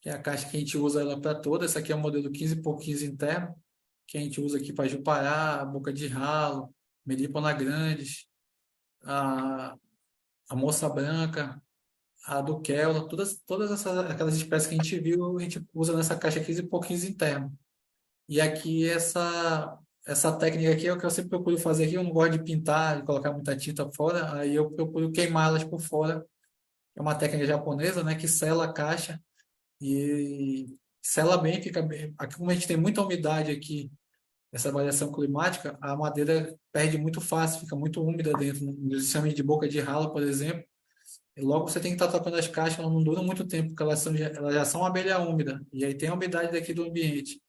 B: que é a caixa que a gente usa ela para toda. Essa aqui é o modelo 15 por 15 interno, que a gente usa aqui para Jupará, Boca de Ralo, Melipona Grandes, a, a Moça Branca, a Duquela, todas aquelas espécies que a gente viu, a gente usa nessa caixa 15 por 15 interno. E aqui essa técnica aqui é o que eu sempre procuro fazer aqui. Eu não gosto de pintar, de colocar muita tinta fora, aí eu procuro queimá-las por fora. É uma técnica japonesa, né, que sela a caixa e sela bem, fica bem. Aqui, como a gente tem muita umidade aqui, essa variação climática, a madeira perde muito fácil, fica muito úmida dentro. Nos exames de boca de rala, por exemplo, e logo você tem que estar trocando as caixas, elas não duram muito tempo, porque elas já são abelha úmida, e aí tem a umidade daqui do ambiente.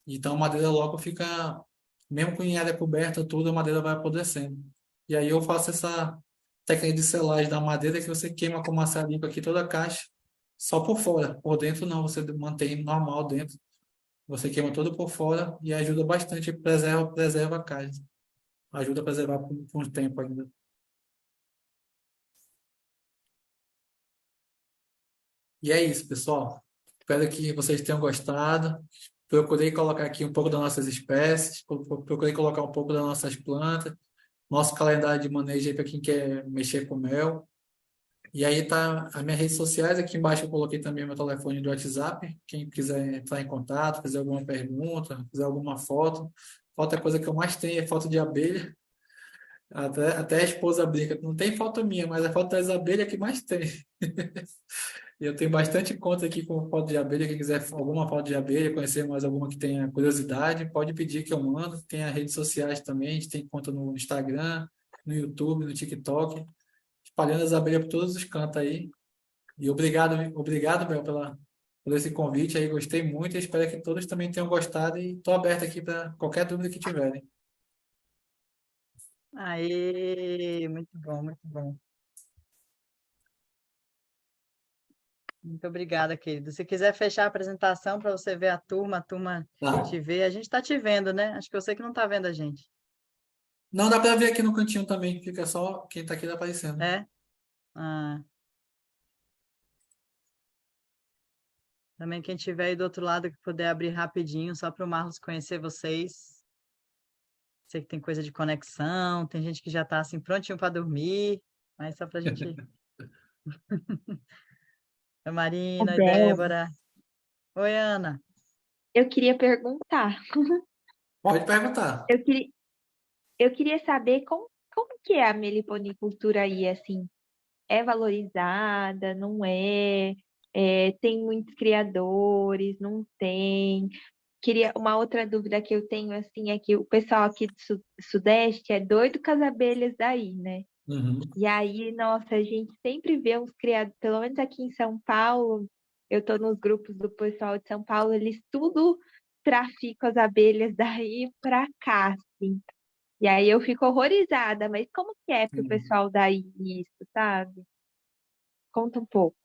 B: Então a madeira logo fica, mesmo com em área coberta, tudo, a madeira vai apodrecendo. E aí eu faço essa técnica de selagem da madeira que você queima com maçarico aqui toda a caixa, só por fora. Por dentro não, você mantém normal dentro. Você queima todo por fora e ajuda bastante, preserva a casa. Ajuda a preservar por um tempo ainda. E é isso, pessoal. Espero que vocês tenham gostado. Procurei colocar aqui um pouco das nossas espécies, procurei colocar um pouco das nossas plantas, nosso calendário de manejo aí para quem quer mexer com mel. E aí tá as minhas redes sociais, aqui embaixo eu coloquei também meu telefone do WhatsApp, quem quiser entrar em contato, fazer alguma pergunta, fazer alguma foto. Foto é a coisa que eu mais tenho, é foto de abelha. Até a esposa brinca, não tem foto minha, mas a foto das abelhas é que mais tem. E eu tenho bastante conta aqui com foto de abelha. Quem quiser alguma foto de abelha, conhecer mais alguma que tenha curiosidade, pode pedir que eu mando. Tem as redes sociais também, a gente tem conta no Instagram, no YouTube, no TikTok, espalhando as abelhas por todos os cantos aí. E obrigado, Bel, por esse convite aí. Gostei muito e espero que todos também tenham gostado. E estou aberto aqui para qualquer dúvida que tiverem.
A: Aê, muito bom, muito bom. Muito obrigada, querido. Se quiser fechar a apresentação para você ver a turma
B: Tá.
A: te vê. A gente está te vendo, né? Acho que eu sei que não está vendo a gente.
B: Não dá para ver aqui no cantinho também, fica só quem está aqui tá aparecendo.
A: É? Ah, também quem tiver aí do outro lado que puder abrir rapidinho, só para o Marlos conhecer vocês. Sei que tem coisa de conexão, tem gente que já está assim prontinho para dormir, mas só para a gente Oi, Marina, oi,
C: Bel,
A: Débora. Oi, Ana.
C: eu queria perguntar.
B: Pode perguntar.
C: Eu queria, eu queria saber como que é a meliponicultura aí, assim. É valorizada, não é? Tem muitos criadores, não tem? Uma outra dúvida que eu tenho, assim, é que o pessoal aqui do Sudeste é doido com as abelhas daí, né?
B: Uhum.
C: E aí, nossa, a gente sempre vê uns criados, pelo menos aqui em São Paulo, eu tô nos grupos do pessoal de São Paulo, eles tudo traficam as abelhas daí pra cá, assim. E aí eu fico horrorizada, mas como que é pro
B: Sim.
C: pessoal daí isso, sabe? Conta um pouco.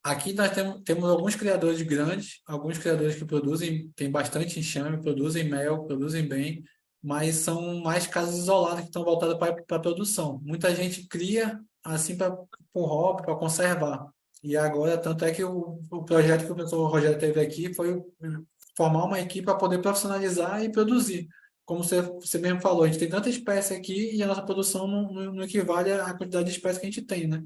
B: Aqui nós temos alguns criadores grandes, alguns criadores que produzem, tem bastante enxame, produzem mel, produzem bem, mas são mais casas isoladas que estão voltadas para a produção. Muita gente cria assim para o hobby, para conservar. E agora, tanto é que o projeto que o professor Rogério teve aqui foi formar uma equipe para poder profissionalizar e produzir. Como você mesmo falou, a gente tem tanta espécie aqui e a nossa produção não equivale à quantidade de espécies que a gente tem, né?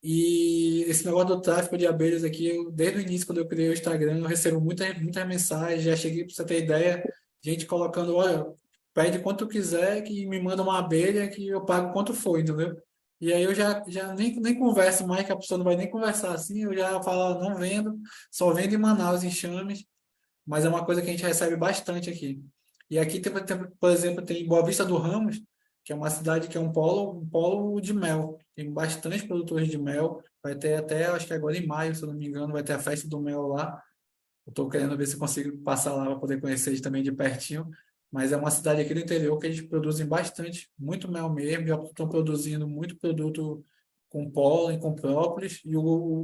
B: E esse negócio do tráfico de abelhas aqui, desde o início, quando eu criei o Instagram, eu recebo muitas mensagens. Já cheguei, para você ter ideia, gente colocando: olha, pede quanto quiser, que me manda uma abelha que eu pago quanto for, entendeu? E aí eu já nem converso mais, que a pessoa não vai nem conversar assim. Eu já falo: não vendo, só vendo em Manaus, em Chames, mas é uma coisa que a gente recebe bastante aqui. E aqui, por exemplo, tem Boa Vista do Ramos, que é uma cidade que é um polo de mel. Tem bastante produtores de mel. Vai ter até, acho que agora em maio, se eu não me engano, vai ter a festa do mel lá. Eu estou querendo ver se consigo passar lá para poder conhecer eles também de pertinho. Mas é uma cidade aqui do interior que eles produzem bastante, muito mel mesmo. Já estão produzindo muito produto com pólen, com própolis. E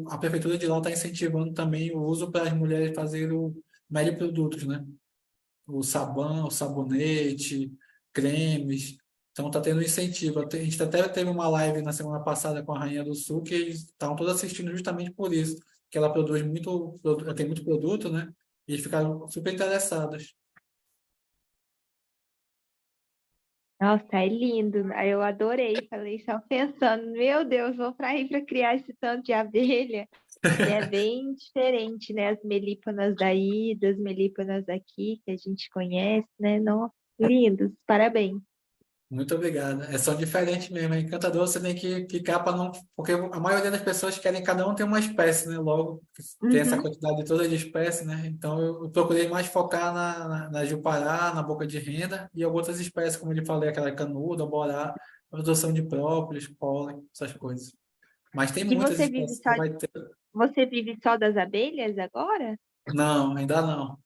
B: a prefeitura de lá está incentivando também o uso para as mulheres fazerem o melhoprodutos, né? O sabão, o sabonete, cremes. Então está tendo incentivo. A gente até teve uma live na semana passada com a Rainha do Sul que eles estavam todos assistindo justamente por isso, que ela produz muito, ela tem muito produto, né? E eles ficaram super interessados.
C: Nossa, é lindo. Eu adorei. Falei só pensando, meu Deus, vou para aí para criar esse tanto de abelha. E é bem diferente, né? As melíponas daí, das melíponas daqui, que a gente conhece, né? Nossa, lindos. Parabéns.
B: Muito obrigado. São diferentes mesmo. É encantador, você tem que ficar para não. Porque a maioria das pessoas querem cada um ter uma espécie, né? Logo, tem essa
C: Uhum.
B: quantidade toda de espécies, né? Então eu procurei mais focar na Jupará, na boca de renda e algumas outras espécies, como eu lhe falei, aquela canuda, borá, produção de própolis, pólen, essas coisas. Mas tem
C: E
B: muitas espécies. Você vai ter.
C: você vive só das abelhas agora?
B: Não, ainda não.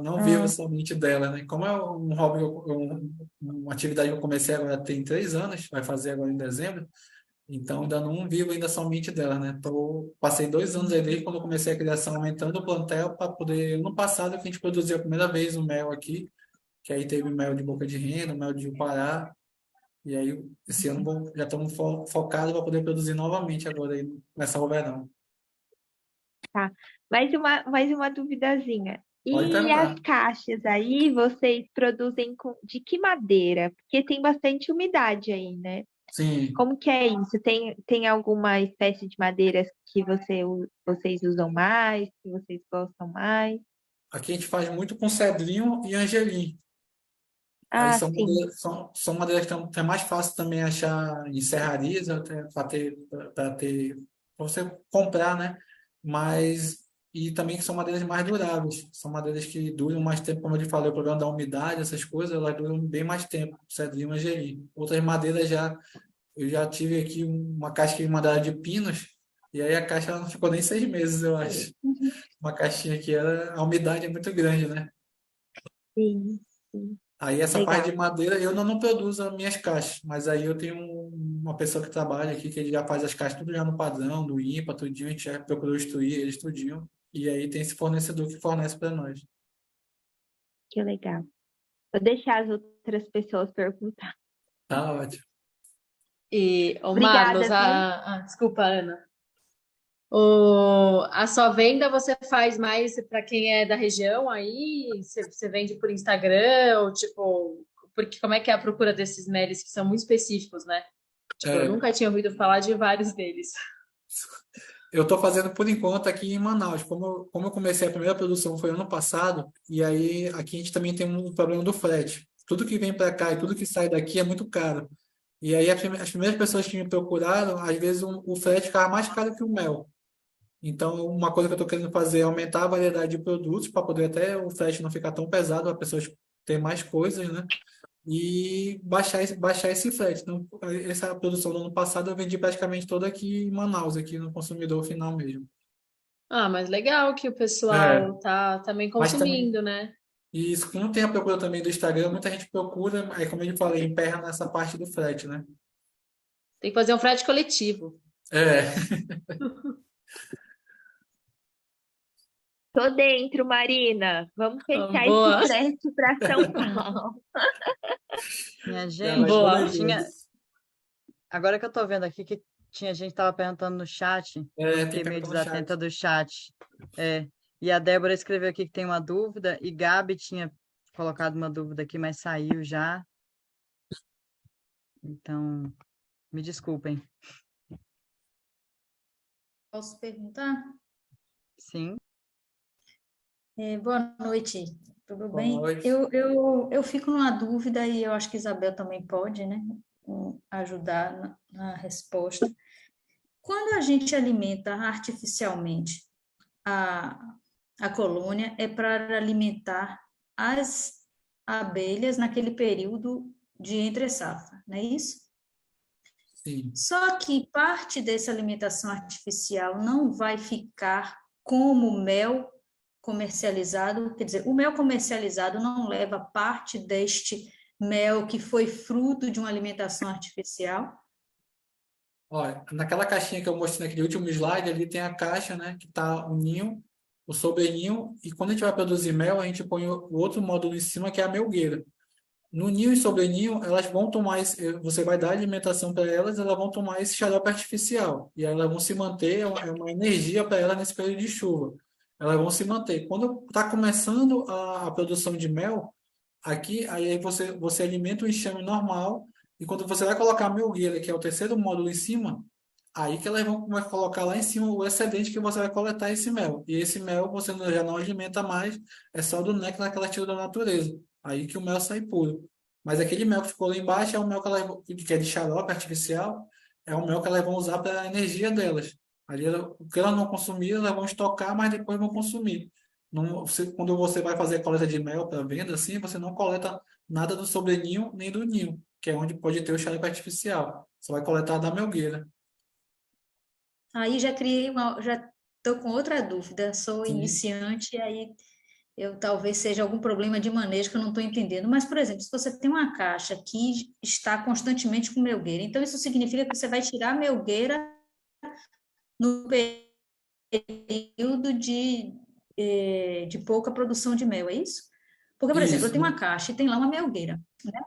B: Não vivo
C: Ah,
B: somente dela, né? Como é um hobby, uma atividade que eu comecei agora tem 3 anos, vai fazer agora em dezembro, então ainda não vivo ainda somente dela, né? Passei 2 anos aí desde quando eu comecei a criação, aumentando o plantel para poder. Ano passado que a gente produziu a primeira vez o mel aqui, que aí teve mel de boca de renda, mel de Pará, e aí esse ano já estamos focados para poder produzir novamente agora aí, nessa verão.
C: tá. Mais uma duvidazinha.
B: Pode
C: E as
B: perguntar.
C: caixas aí, vocês produzem de que madeira? Porque tem bastante umidade aí, né?
B: Sim.
C: Como que é isso? Tem alguma espécie de madeiras que vocês usam mais, que vocês gostam mais?
B: Aqui a gente faz muito com cedrinho e angelim. Aí
C: Ah, sim.
B: são madeiras que é mais fácil também achar em serrarias, para você comprar, né? Mas, e também que são madeiras mais duráveis. São madeiras que duram mais tempo, como eu te falei, o problema da umidade, essas coisas, elas duram bem mais tempo, cedrinho e angelim. Outras madeiras eu já tive aqui uma caixa que me mandaram de pinos, e aí a caixa não ficou nem 6 meses, eu acho.
C: Uhum.
B: Uma caixinha que a umidade é muito grande, né?
C: Sim, sim.
B: Aí essa parte de
C: Legal.
B: madeira eu não produzo as minhas caixas, mas aí eu tenho uma pessoa que trabalha aqui que ele já faz as caixas tudo já no padrão, do IMPA, tudinho, a gente já procurou instruir eles tudinho, e aí tem esse fornecedor que fornece para nós.
C: Que legal. Vou deixar as outras pessoas perguntar.
B: Tá ótimo.
D: E, ô Marlos,
C: Obrigada, viu?
D: desculpa, Ana. A sua venda você faz mais para quem é da região aí? Você vende por Instagram ou tipo, porque como é que é a procura desses melis que são muito específicos, né? Tipo, eu
B: É,
D: nunca tinha ouvido falar de vários deles.
B: Eu estou fazendo por enquanto aqui em Manaus. Como eu comecei a primeira produção foi ano passado, e aí aqui a gente também tem um problema do frete. Tudo que vem para cá e tudo que sai daqui é muito caro. E aí as primeiras pessoas que me procuraram, às vezes o frete ficava mais caro que o mel. Então, uma coisa que eu estou querendo fazer é aumentar a variedade de produtos para poder até o frete não ficar tão pesado, para pessoas ter mais coisas, né? E baixar esse frete. Então, essa produção do ano passado eu vendi praticamente toda aqui em Manaus, aqui no consumidor final mesmo.
D: Ah, mas legal que o
B: É,
D: pessoal tá também
B: mas também,
D: consumindo, né?
B: e isso, como tem a procura também do Instagram, muita gente procura, aí como eu falei, emperra nessa parte do frete, né?
D: Tem que fazer um frete coletivo.
B: É,
C: Tô dentro, Marina. Vamos
D: Ah,
C: fechar esse
D: boa,
C: frete para São Paulo.
A: Minha
B: já vai
A: gente,
D: boa.
A: tinha.
B: planejando.
A: Agora que eu tô vendo aqui que tinha gente que tava perguntando no chat, eu
B: É, tem
A: fiquei meio
B: pergunta no chat.
A: desatenta do chat. É, e a Débora escreveu aqui que tem uma dúvida, e Gabi tinha colocado uma dúvida aqui, mas saiu já. Então, me desculpem.
E: Posso perguntar?
A: Sim,
E: Boa noite, tudo
B: Boa
E: bem?
B: noite.
E: Eu fico numa dúvida e eu acho que Isabel também pode, né, ajudar na resposta. Quando a gente alimenta artificialmente a, a colônia, é para alimentar as abelhas naquele período de entre-safra, não é isso?
B: Sim,
E: Só que parte dessa alimentação artificial não vai ficar como mel comercializado, quer dizer, o mel comercializado não leva parte deste mel que foi fruto de uma alimentação artificial.
B: olha, naquela caixinha que eu mostrei naquele último slide, ali tem a caixa, né, que tá o ninho, o sobreninho, e quando a gente vai produzir mel, a gente põe o outro módulo em cima, que é a melgueira. No ninho e sobreninho, elas vão tomar você vai dar alimentação para elas, elas vão tomar esse xarope artificial. E aí elas vão se manter, é uma energia para elas nesse período de chuva. Elas vão se manter. Quando está começando a produção de mel, aqui, aí você alimenta o enxame normal, e quando você vai colocar a melgueira, que é o terceiro módulo em cima, aí que elas vão colocar lá em cima o excedente que você vai coletar esse mel. E esse mel você já não alimenta mais, é só do néctar que ela tira da natureza. Aí que o mel sai puro. Mas aquele mel que ficou lá embaixo é o mel que é de xarope artificial, é o mel que elas vão usar para a energia delas. Ali, o que elas não consumiram, elas vão estocar, mas depois vão consumir. Não, quando você vai fazer a coleta de mel para venda, assim, você não coleta nada do sobreninho nem do ninho, que é onde pode ter o xarope artificial. Você vai coletar da melgueira.
E: Aí já estou com outra dúvida, sou
B: Sim.
E: iniciante, aí eu talvez seja algum problema de manejo que eu não estou entendendo. Mas, por exemplo, se você tem uma caixa que está constantemente com melgueira, então isso significa que você vai tirar a melgueira no período de pouca produção de mel, é isso? Porque, por exemplo, eu
B: Isso.
E: tenho uma caixa e tem lá uma melgueira, né?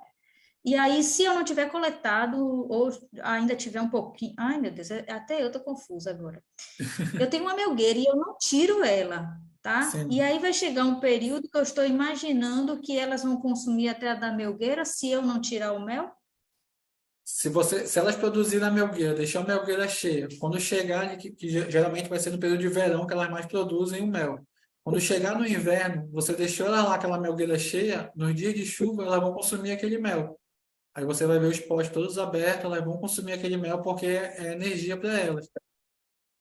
E: E aí, se eu não tiver coletado, ou ainda tiver um pouquinho. Ai, meu Deus, até eu estou confusa agora. Eu tenho uma melgueira e eu não tiro ela, tá? E
B: Sim.
E: aí vai chegar um período que eu estou imaginando que elas vão consumir até a da melgueira se eu não tirar o mel.
B: Se elas produzirem a melgueira, deixar a melgueira cheia, quando chegar, que geralmente vai ser no período de verão que elas mais produzem o mel. Quando chegar no inverno, você deixou ela lá, aquela melgueira cheia, nos dias de chuva, elas vão consumir aquele mel. Aí você vai ver os potes todos abertos, elas vão consumir aquele mel porque é energia para elas.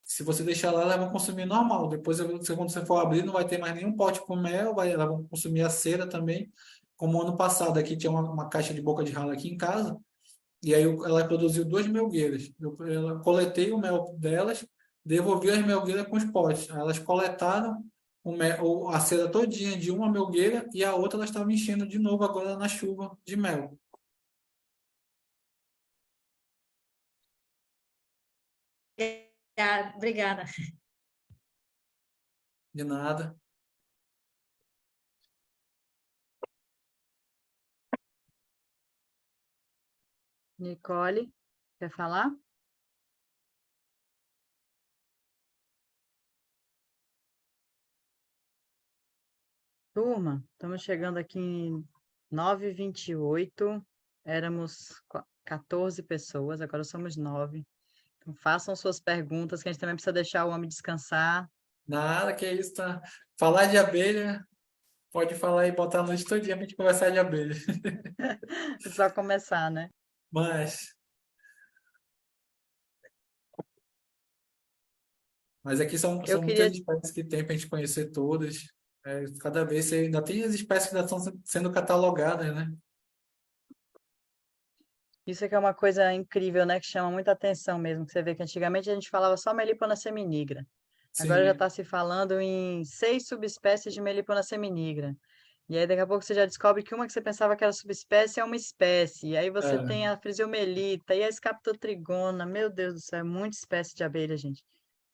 B: Se você deixar lá, elas vão consumir normal. Depois, quando você for abrir, não vai ter mais nenhum pote com mel, elas vão consumir a cera também. Como ano passado aqui tinha uma caixa de boca de ralo aqui em casa, e aí ela produziu duas melgueiras. Eu coletei o mel delas, devolvi as melgueiras com os potes. Aí elas coletaram a cera todinha de uma melgueira e a outra elas estavam enchendo de novo agora na chuva de mel.
E: Obrigada.
B: De nada.
A: Nicole, quer falar? Turma, estamos chegando aqui em 9h28. Éramos 14 pessoas, agora somos 9. Então, façam suas perguntas, que a gente também precisa deixar o homem descansar.
B: Nada, que é isso, tá? Falar de abelha, pode falar e botar a noite todinha pra gente conversar de abelha.
A: É só começar, né?
B: Mas, mas aqui
A: Eu
B: são muitas
A: queria,
B: espécies que tem pra gente conhecer todas. Cada vez você ainda tem as espécies que ainda estão sendo catalogadas, né?
A: isso aqui é uma coisa incrível, né? Que chama muita atenção mesmo. Que você vê que antigamente a gente falava só Melipona seminigra. Agora já
B: Sim,
A: está se falando em 6 subespécies de Melipona seminigra. E aí daqui a pouco você já descobre que uma que você pensava que era subespécie é uma espécie. E aí você
B: é.
A: tem a frisiomelita e a escaptotrigona. Meu Deus do céu, é muita espécie de abelha, gente.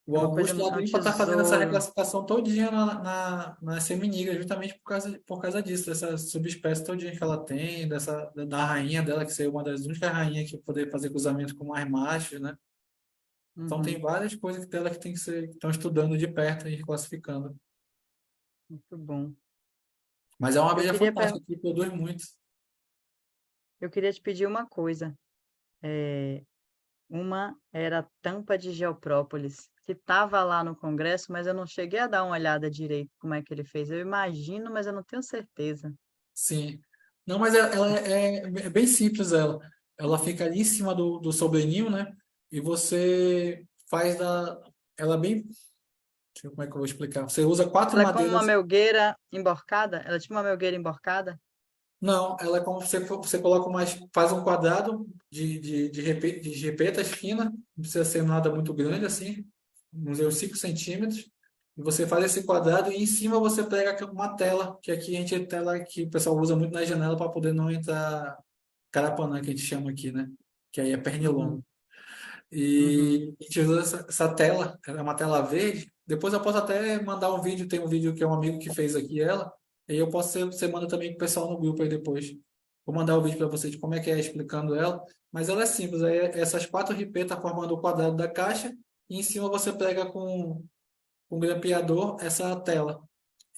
B: O
A: É uma coisa,
B: Augusto lá
A: é
B: do
A: um
B: INPA está fazendo essa
A: tesouro.
B: reclassificação todinha na seminigra, justamente por causa disso, dessa subespécie todinha que ela tem, da rainha dela, que seria uma das únicas rainhas que poder fazer cruzamento com mais machos, né? Então tem
A: Uhum,
B: várias coisas dela que tem que ser, que estão estudando de perto e classificando.
A: muito bom.
B: Mas é uma
A: Eu
B: abelha
A: queria,
B: fantástica, que produz muito.
A: eu queria te pedir uma coisa. Uma era a tampa de Geoprópolis, que estava lá no Congresso, mas eu não cheguei a dar uma olhada direito como é que ele fez. Eu imagino, mas eu não tenho certeza.
B: Sim. Não, mas ela é bem simples ela. Ela fica ali em cima do sobreninho, né? E você faz da. Ela é bem. Deixa eu ver como é que eu vou explicar. Você usa quatro
A: Ela é como uma
B: madeiras.
A: melgueira emborcada? Ela é tipo uma melgueira emborcada?
B: Não, ela é como você coloca mais, faz um quadrado de repetas finas, não precisa ser nada muito grande assim, uns 5 centímetros, e você faz esse quadrado e em cima você pega uma tela, que aqui a gente é tela que o pessoal usa muito na janela para poder não entrar carapanã, que a gente chama aqui, né? Que aí é pernilongo.
A: Uhum, uhum.
B: E a gente usa essa tela, ela é uma tela verde. Depois eu posso até mandar um vídeo, tem um vídeo que é um amigo que fez aqui ela. E aí eu posso ser, você manda também pro pessoal no grupo aí depois. Vou mandar o vídeo para vocês de como é que é explicando ela. Mas ela é simples, aí essas quatro ripetas formando o quadrado da caixa. E em cima você pega com o grampeador essa tela.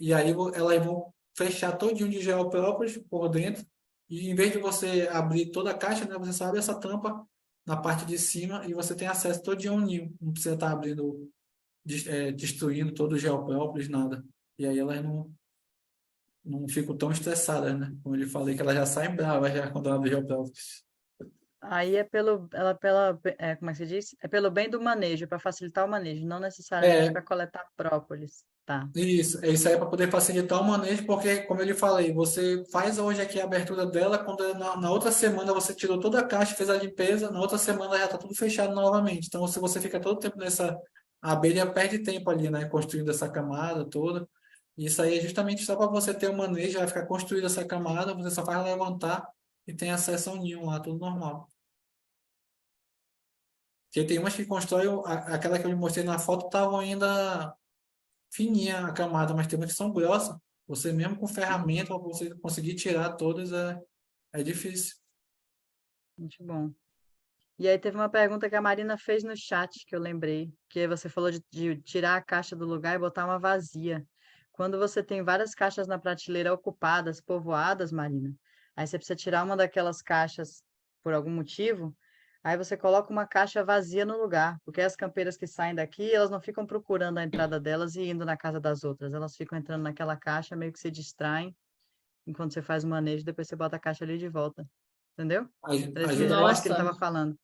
B: E aí elas vão fechar todinho de gel próprios por dentro. E em vez de você abrir toda a caixa, né, você só abre essa tampa na parte de cima e você tem acesso todinho ao ninho. Não precisa estar abrindo, destruindo todo o gel próprios, nada. E aí elas não ficam tão estressadas, né? Como eu falei, que elas já saem bravas já quando abrem gel próprios.
A: Aí é como é que se diz? É pelo bem do manejo, para facilitar o manejo, não necessariamente
B: É,
A: para coletar própolis. Tá.
B: isso aí é para poder facilitar o manejo, porque, como eu lhe falei, você faz hoje aqui a abertura dela, quando na outra semana você tirou toda a caixa, fez a limpeza, na outra semana já está tudo fechado novamente. Então, se você fica todo tempo nessa, a abelha perde tempo ali, né, construindo essa camada toda. Isso aí é justamente só para você ter o manejo, vai ficar construída essa camada, você só faz levantar e tem acesso ao ninho lá, tudo normal. Porque tem umas que constroem, aquela que eu lhe mostrei na foto, estavam ainda fininha a camada, mas tem umas que são grossas. Você mesmo com ferramenta, para você conseguir tirar todas, é difícil.
A: Muito bom. E aí teve uma pergunta que a Marina fez no chat, que eu lembrei, que você falou de tirar a caixa do lugar e botar uma vazia. Quando você tem várias caixas na prateleira ocupadas, povoadas, Marina, aí você precisa tirar uma daquelas caixas por algum motivo, aí você coloca uma caixa vazia no lugar, porque as campeiras que saem daqui, elas não ficam procurando a entrada delas e indo na casa das outras, elas ficam entrando naquela caixa, meio que se distraem enquanto você faz o manejo, depois você bota a caixa ali de volta. Entendeu?
B: Ajuda
A: Era isso que ele
D: Nossa,
A: estava falando.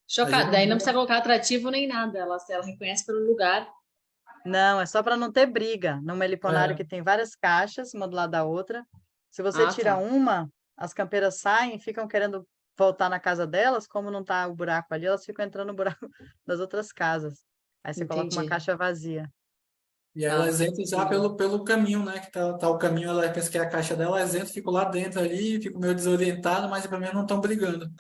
D: chocada.
B: ajuda
D: Daí não precisa
B: muito.
D: colocar atrativo nem nada. Ela reconhece pelo lugar.
A: Não, é só para não ter briga. Num meliponário
B: É,
A: que tem várias caixas, uma do lado da outra. Se você
D: Ah,
A: tira
D: tá.
A: uma, as campeiras saem e ficam querendo voltar na casa delas, como não tá o buraco ali, elas ficam entrando no buraco das outras casas. Aí você coloca uma
D: Entendi.
A: caixa vazia.
B: e aí
D: Tá,
B: elas entram já
D: entendi.
B: pelo caminho, né? Que tá o caminho, ela pensa que é a caixa dela, elas entram, ficam lá dentro ali, ficam meio desorientadas, mas pelo menos não estão brigando.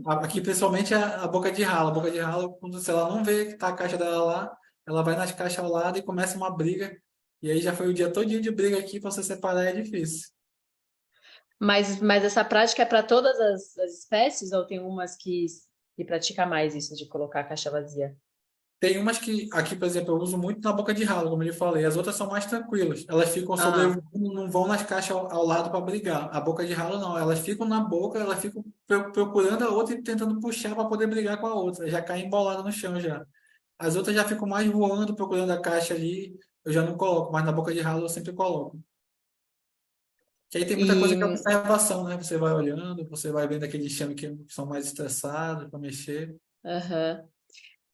B: Aqui, principalmente, a boca de ralo. A boca de ralo, quando, se ela não vê que tá a caixa dela lá, ela vai nas caixas ao lado e começa uma briga. E aí já foi o dia todinho de briga aqui, para você separar é difícil.
D: Mas essa prática é para todas as espécies ou tem umas que pratica mais isso de colocar a caixa vazia?
B: Tem umas que, aqui, por exemplo, eu uso muito na boca de ralo, como eu lhe falei. As outras são mais tranquilas. Elas ficam
D: Aham.
B: sobrevoando, não vão nas caixas ao lado para brigar. A boca de ralo não. Elas ficam na boca, elas ficam procurando a outra e tentando puxar para poder brigar com a outra. Já cai embolada no chão já. As outras já ficam mais voando, procurando a caixa ali. Eu já não coloco, mas na boca de ralo eu sempre coloco. Que aí tem muita coisa que é
D: E,
B: observação, né? Você vai olhando, você vai vendo aqueles chames que são mais estressados para mexer.
D: aham.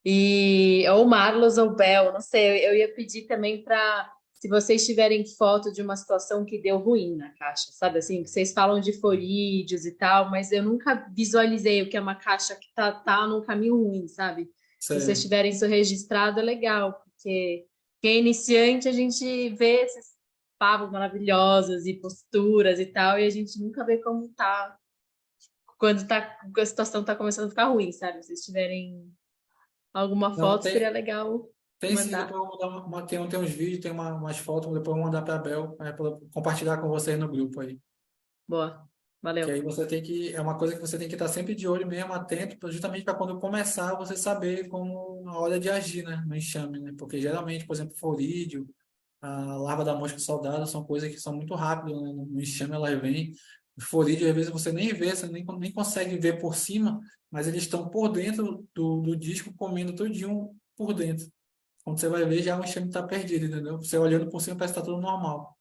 D: E ou Marlos ou Bel, não sei, eu ia pedir também para se vocês tiverem foto de uma situação que deu ruim na caixa, sabe assim, que vocês falam de forídeos e tal, mas eu nunca visualizei o que é uma caixa que tá num caminho ruim, sabe? Se vocês
B: Sério.
D: tiverem isso registrado, é legal, porque quem é iniciante, a gente vê esses papos maravilhosos e posturas e tal, e a gente nunca vê como tá, quando tá, a situação tá começando a ficar ruim, sabe? Se vocês tiverem alguma
B: Não,
D: foto, seria
B: tem,
D: legal
B: tem sim, depois
D: mandar.
B: eu vou mandar tem uns vídeos, tem umas fotos, depois eu vou mandar para a Bel, para compartilhar com vocês no grupo aí.
D: Boa,
B: Que aí
D: valeu.
B: você tem que, é uma coisa que você tem que estar sempre de olho mesmo, atento, justamente para quando começar você saber como a hora de agir, né, no enxame, né? Porque geralmente, por exemplo, forídeo, a larva da mosca soldada são coisas que são muito rápidas, né? No enxame elas vêm. Os forídeos, às vezes, você nem vê, você nem consegue ver por cima, mas eles estão por dentro do disco comendo tudinho por dentro. Quando você vai ver, já o enxame está perdido, entendeu? Você olhando por cima parece que está tudo normal.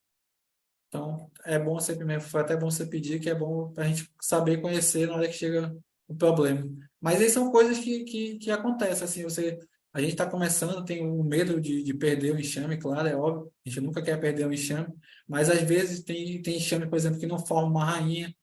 B: Então, é bom você primeiro, foi até bom você pedir, que é bom para a gente saber conhecer na hora que chega o problema. Mas aí são coisas que acontecem, assim, a gente está começando, tem o medo de perder o enxame, claro, é óbvio, a gente nunca quer perder o enxame, mas às vezes tem enxame, por exemplo, que não forma uma rainha,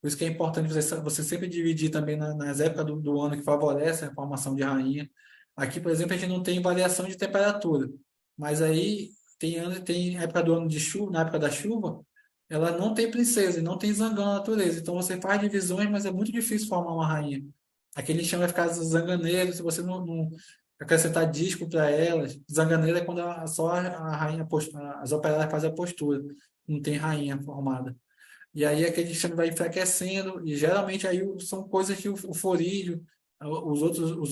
B: por isso que é importante você sempre dividir também nas épocas do ano que favorece a formação de rainha. Aqui, por exemplo, a gente não tem variação de temperatura, mas aí tem época do ano de chuva, na época da chuva, ela não tem princesa e não tem zangão na natureza. Então você faz divisões, mas é muito difícil formar uma rainha. Aquele chão vai ficar zanganeiro se você não acrescentar disco para elas. Zanganeiro é quando só a rainha, as operárias fazem a postura, não tem rainha formada. E aí aquele chame vai enfraquecendo, e geralmente aí são coisas que o forídeo, os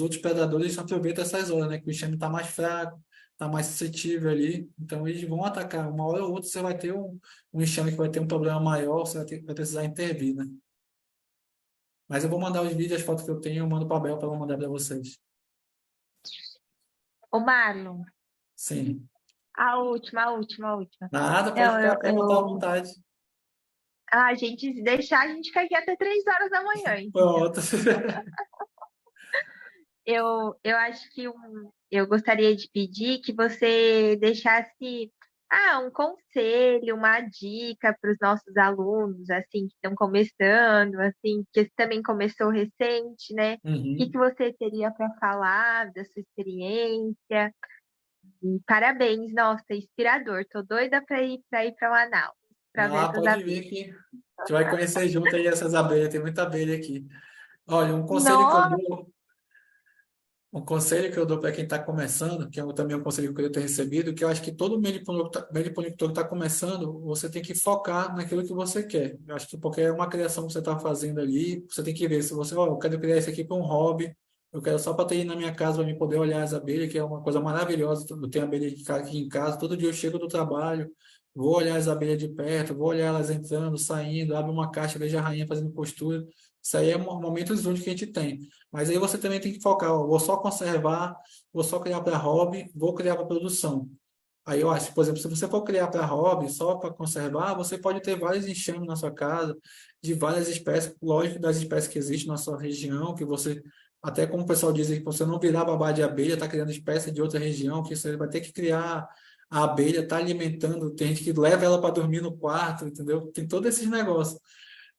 B: outros predadores aproveitam essas horas, né? Que o enxame está mais fraco, está mais suscetível ali, então eles vão atacar. Uma hora ou outra você vai ter um enxame que vai ter um problema maior, você vai precisar intervir, né? Mas eu vou mandar os vídeos, as fotos que eu tenho, eu mando para a Bel para ela mandar para vocês.
C: Ô, Marlon,
B: Sim.
C: a última.
B: Nada, pode
C: Não,
B: ficar, perguntar à vontade.
C: a gente, se deixar, a gente fica aqui até 3 horas da manhã, entendeu?
B: Pronto.
C: Eu acho que eu gostaria de pedir que você deixasse um conselho, uma dica para os nossos alunos, assim, que estão começando, assim, que esse também começou recente, né? O que
B: Uhum.
C: você teria para falar da sua experiência? E parabéns, nossa, inspirador. Tô doida para ir para Manaus, para ver
B: Ah,
C: essas
B: pode vir
C: abelhas.
B: que a gente vai conhecer junto aí essas abelhas, tem muita abelha aqui. Olha,
C: Nossa,
B: um conselho que eu dou para quem está começando, que é também um conselho que eu tenho recebido, que eu acho que todo meliponicultor que está começando, você tem que focar naquilo que você quer. Eu acho que porque é uma criação que você está fazendo ali, você tem que ver se você, ó, eu quero criar isso aqui para um hobby, eu quero só para ter na minha casa para me poder olhar as abelhas, que é uma coisa maravilhosa. Eu tenho abelha aqui em casa, todo dia eu chego do trabalho, vou olhar as abelhas de perto, vou olhar elas entrando, saindo, abro uma caixa, vejo a rainha fazendo postura. Isso aí é momentos únicos que a gente tem. Mas aí você também tem que focar, ó, vou só conservar, vou só criar para hobby, vou criar para produção. Aí eu acho, por exemplo, se você for criar para hobby, só para conservar, você pode ter vários enxames na sua casa, de várias espécies, lógico, das espécies que existem na sua região, que você, até como o pessoal diz, que você não virar babá de abelha, está criando espécie de outra região, que você vai ter que criar a abelha, está alimentando, tem gente que leva ela para dormir no quarto, entendeu? Tem todos esses negócios.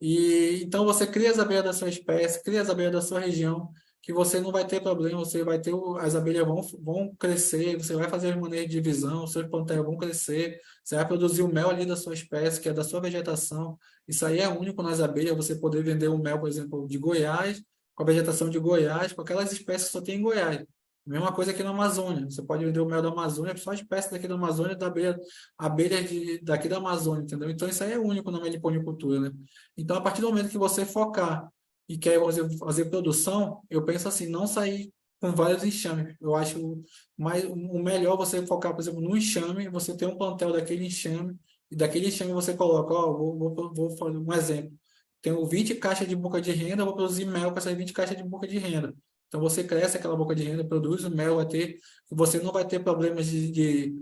B: E então você cria as abelhas da sua espécie, cria as abelhas da sua região, que você não vai ter problema, você vai ter as abelhas vão crescer, você vai fazer as maneiras de divisão, os seus plantéis vão crescer, você vai produzir o mel ali da sua espécie, que é da sua vegetação. Isso aí é único nas abelhas, você poder vender o mel, por exemplo, de Goiás, com a vegetação de Goiás, com aquelas espécies que só tem em Goiás. Mesma coisa aqui na Amazônia. Você pode vender o mel da Amazônia, só espécie daqui da Amazônia, abelha daqui da Amazônia, entendeu? Então isso aí é único na meliponicultura, né? Então, a partir do momento que você focar e quer fazer produção, eu penso assim, não sair com vários enxames. Eu acho o melhor você focar, por exemplo, no enxame, você tem um plantel daquele enxame, e daquele enxame você coloca, ó, vou fazer um exemplo. Tenho 20 caixas de boca de renda, eu vou produzir mel com essas 20 caixas de boca de renda. Então você cresce aquela boca de renda, produz o mel, você não vai ter problemas de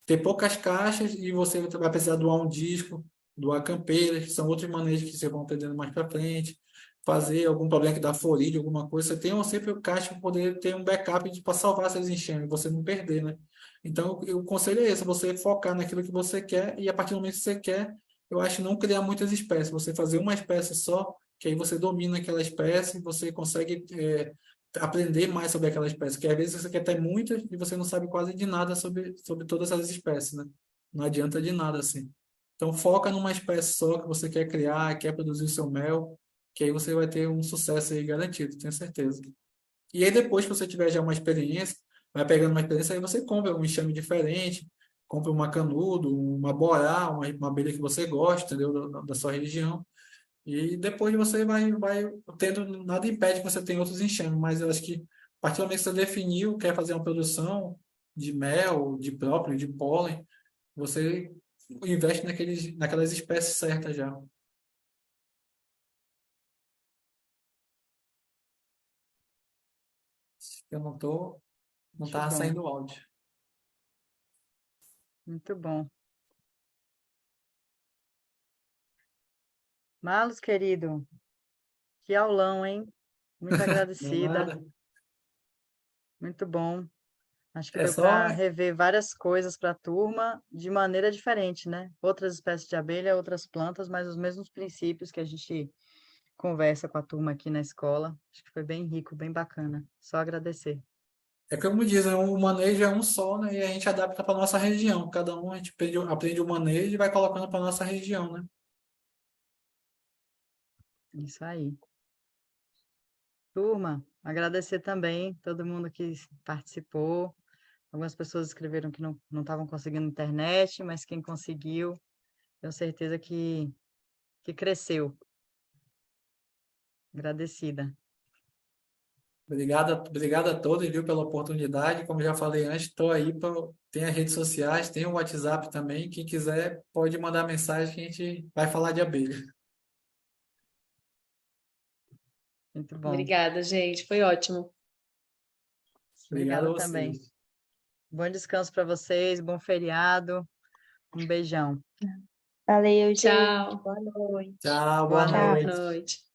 B: ter poucas caixas e você vai precisar doar um disco, doar campeiras, que são outros manejos que vocês vão aprendendo mais para frente, fazer algum problema que dá florídeo, alguma coisa, você tem sempre o caixa para poder ter um backup para salvar essas enchentes, você não perder, né? Então, o conselho é esse, você focar naquilo que você quer e a partir do momento que você quer, eu acho não criar muitas espécies, você fazer uma espécie só, que aí você domina aquela espécie, você consegue aprender mais sobre aquela espécie, que às vezes você quer ter muitas e você não sabe quase de nada sobre todas essas espécies, né? Não adianta de nada assim. Então foca numa espécie só que você quer criar, quer produzir o seu mel, que aí você vai ter um sucesso aí garantido, tenho certeza. E aí depois que você tiver já uma experiência, vai pegando uma experiência, aí você compra um enxame diferente, compra uma canudo, uma borá, uma abelha que você gosta, entendeu? Da sua região. E depois você vai tendo, nada impede que você tenha outros enxames, mas eu acho que a partir do momento que você definiu, quer fazer uma produção de mel, de próprio, de pólen, você investe naquelas espécies certas já. Eu não
A: Muito
B: estava
A: bom,
B: saindo o áudio.
A: muito bom. Marlos, querido, que aulão, hein? Muito
B: Não é
A: agradecida,
B: nada.
A: muito bom. Acho que
B: É
A: deu
B: só
A: para rever várias coisas para a turma de maneira diferente, né? Outras espécies de abelha, outras plantas, mas os mesmos princípios que a gente conversa com a turma aqui na escola. Acho que foi bem rico, bem bacana. Só agradecer.
B: É como dizem, o manejo é um só, né? E a gente adapta para nossa região. Cada um a gente aprende o manejo e vai colocando para nossa região, né?
A: Isso aí. Turma, agradecer também todo mundo que participou. Algumas pessoas escreveram que não estavam conseguindo internet, mas quem conseguiu, tenho certeza que cresceu. Agradecida.
B: Obrigado a todos, viu, pela oportunidade. Como já falei antes, estou aí, tem as redes sociais, tem o WhatsApp também. Quem quiser pode mandar mensagem que a gente vai falar de abelha.
A: Muito bom.
D: Obrigada, gente. Foi ótimo.
B: Obrigado
A: Obrigada
B: a
A: também.
B: vocês.
A: Bom descanso para vocês, bom feriado. Um beijão.
C: Valeu, gente.
D: Tchau.
C: Boa noite.
B: Tchau, boa
A: Boa
C: Tchau.
B: noite.
A: noite.
D: Boa noite.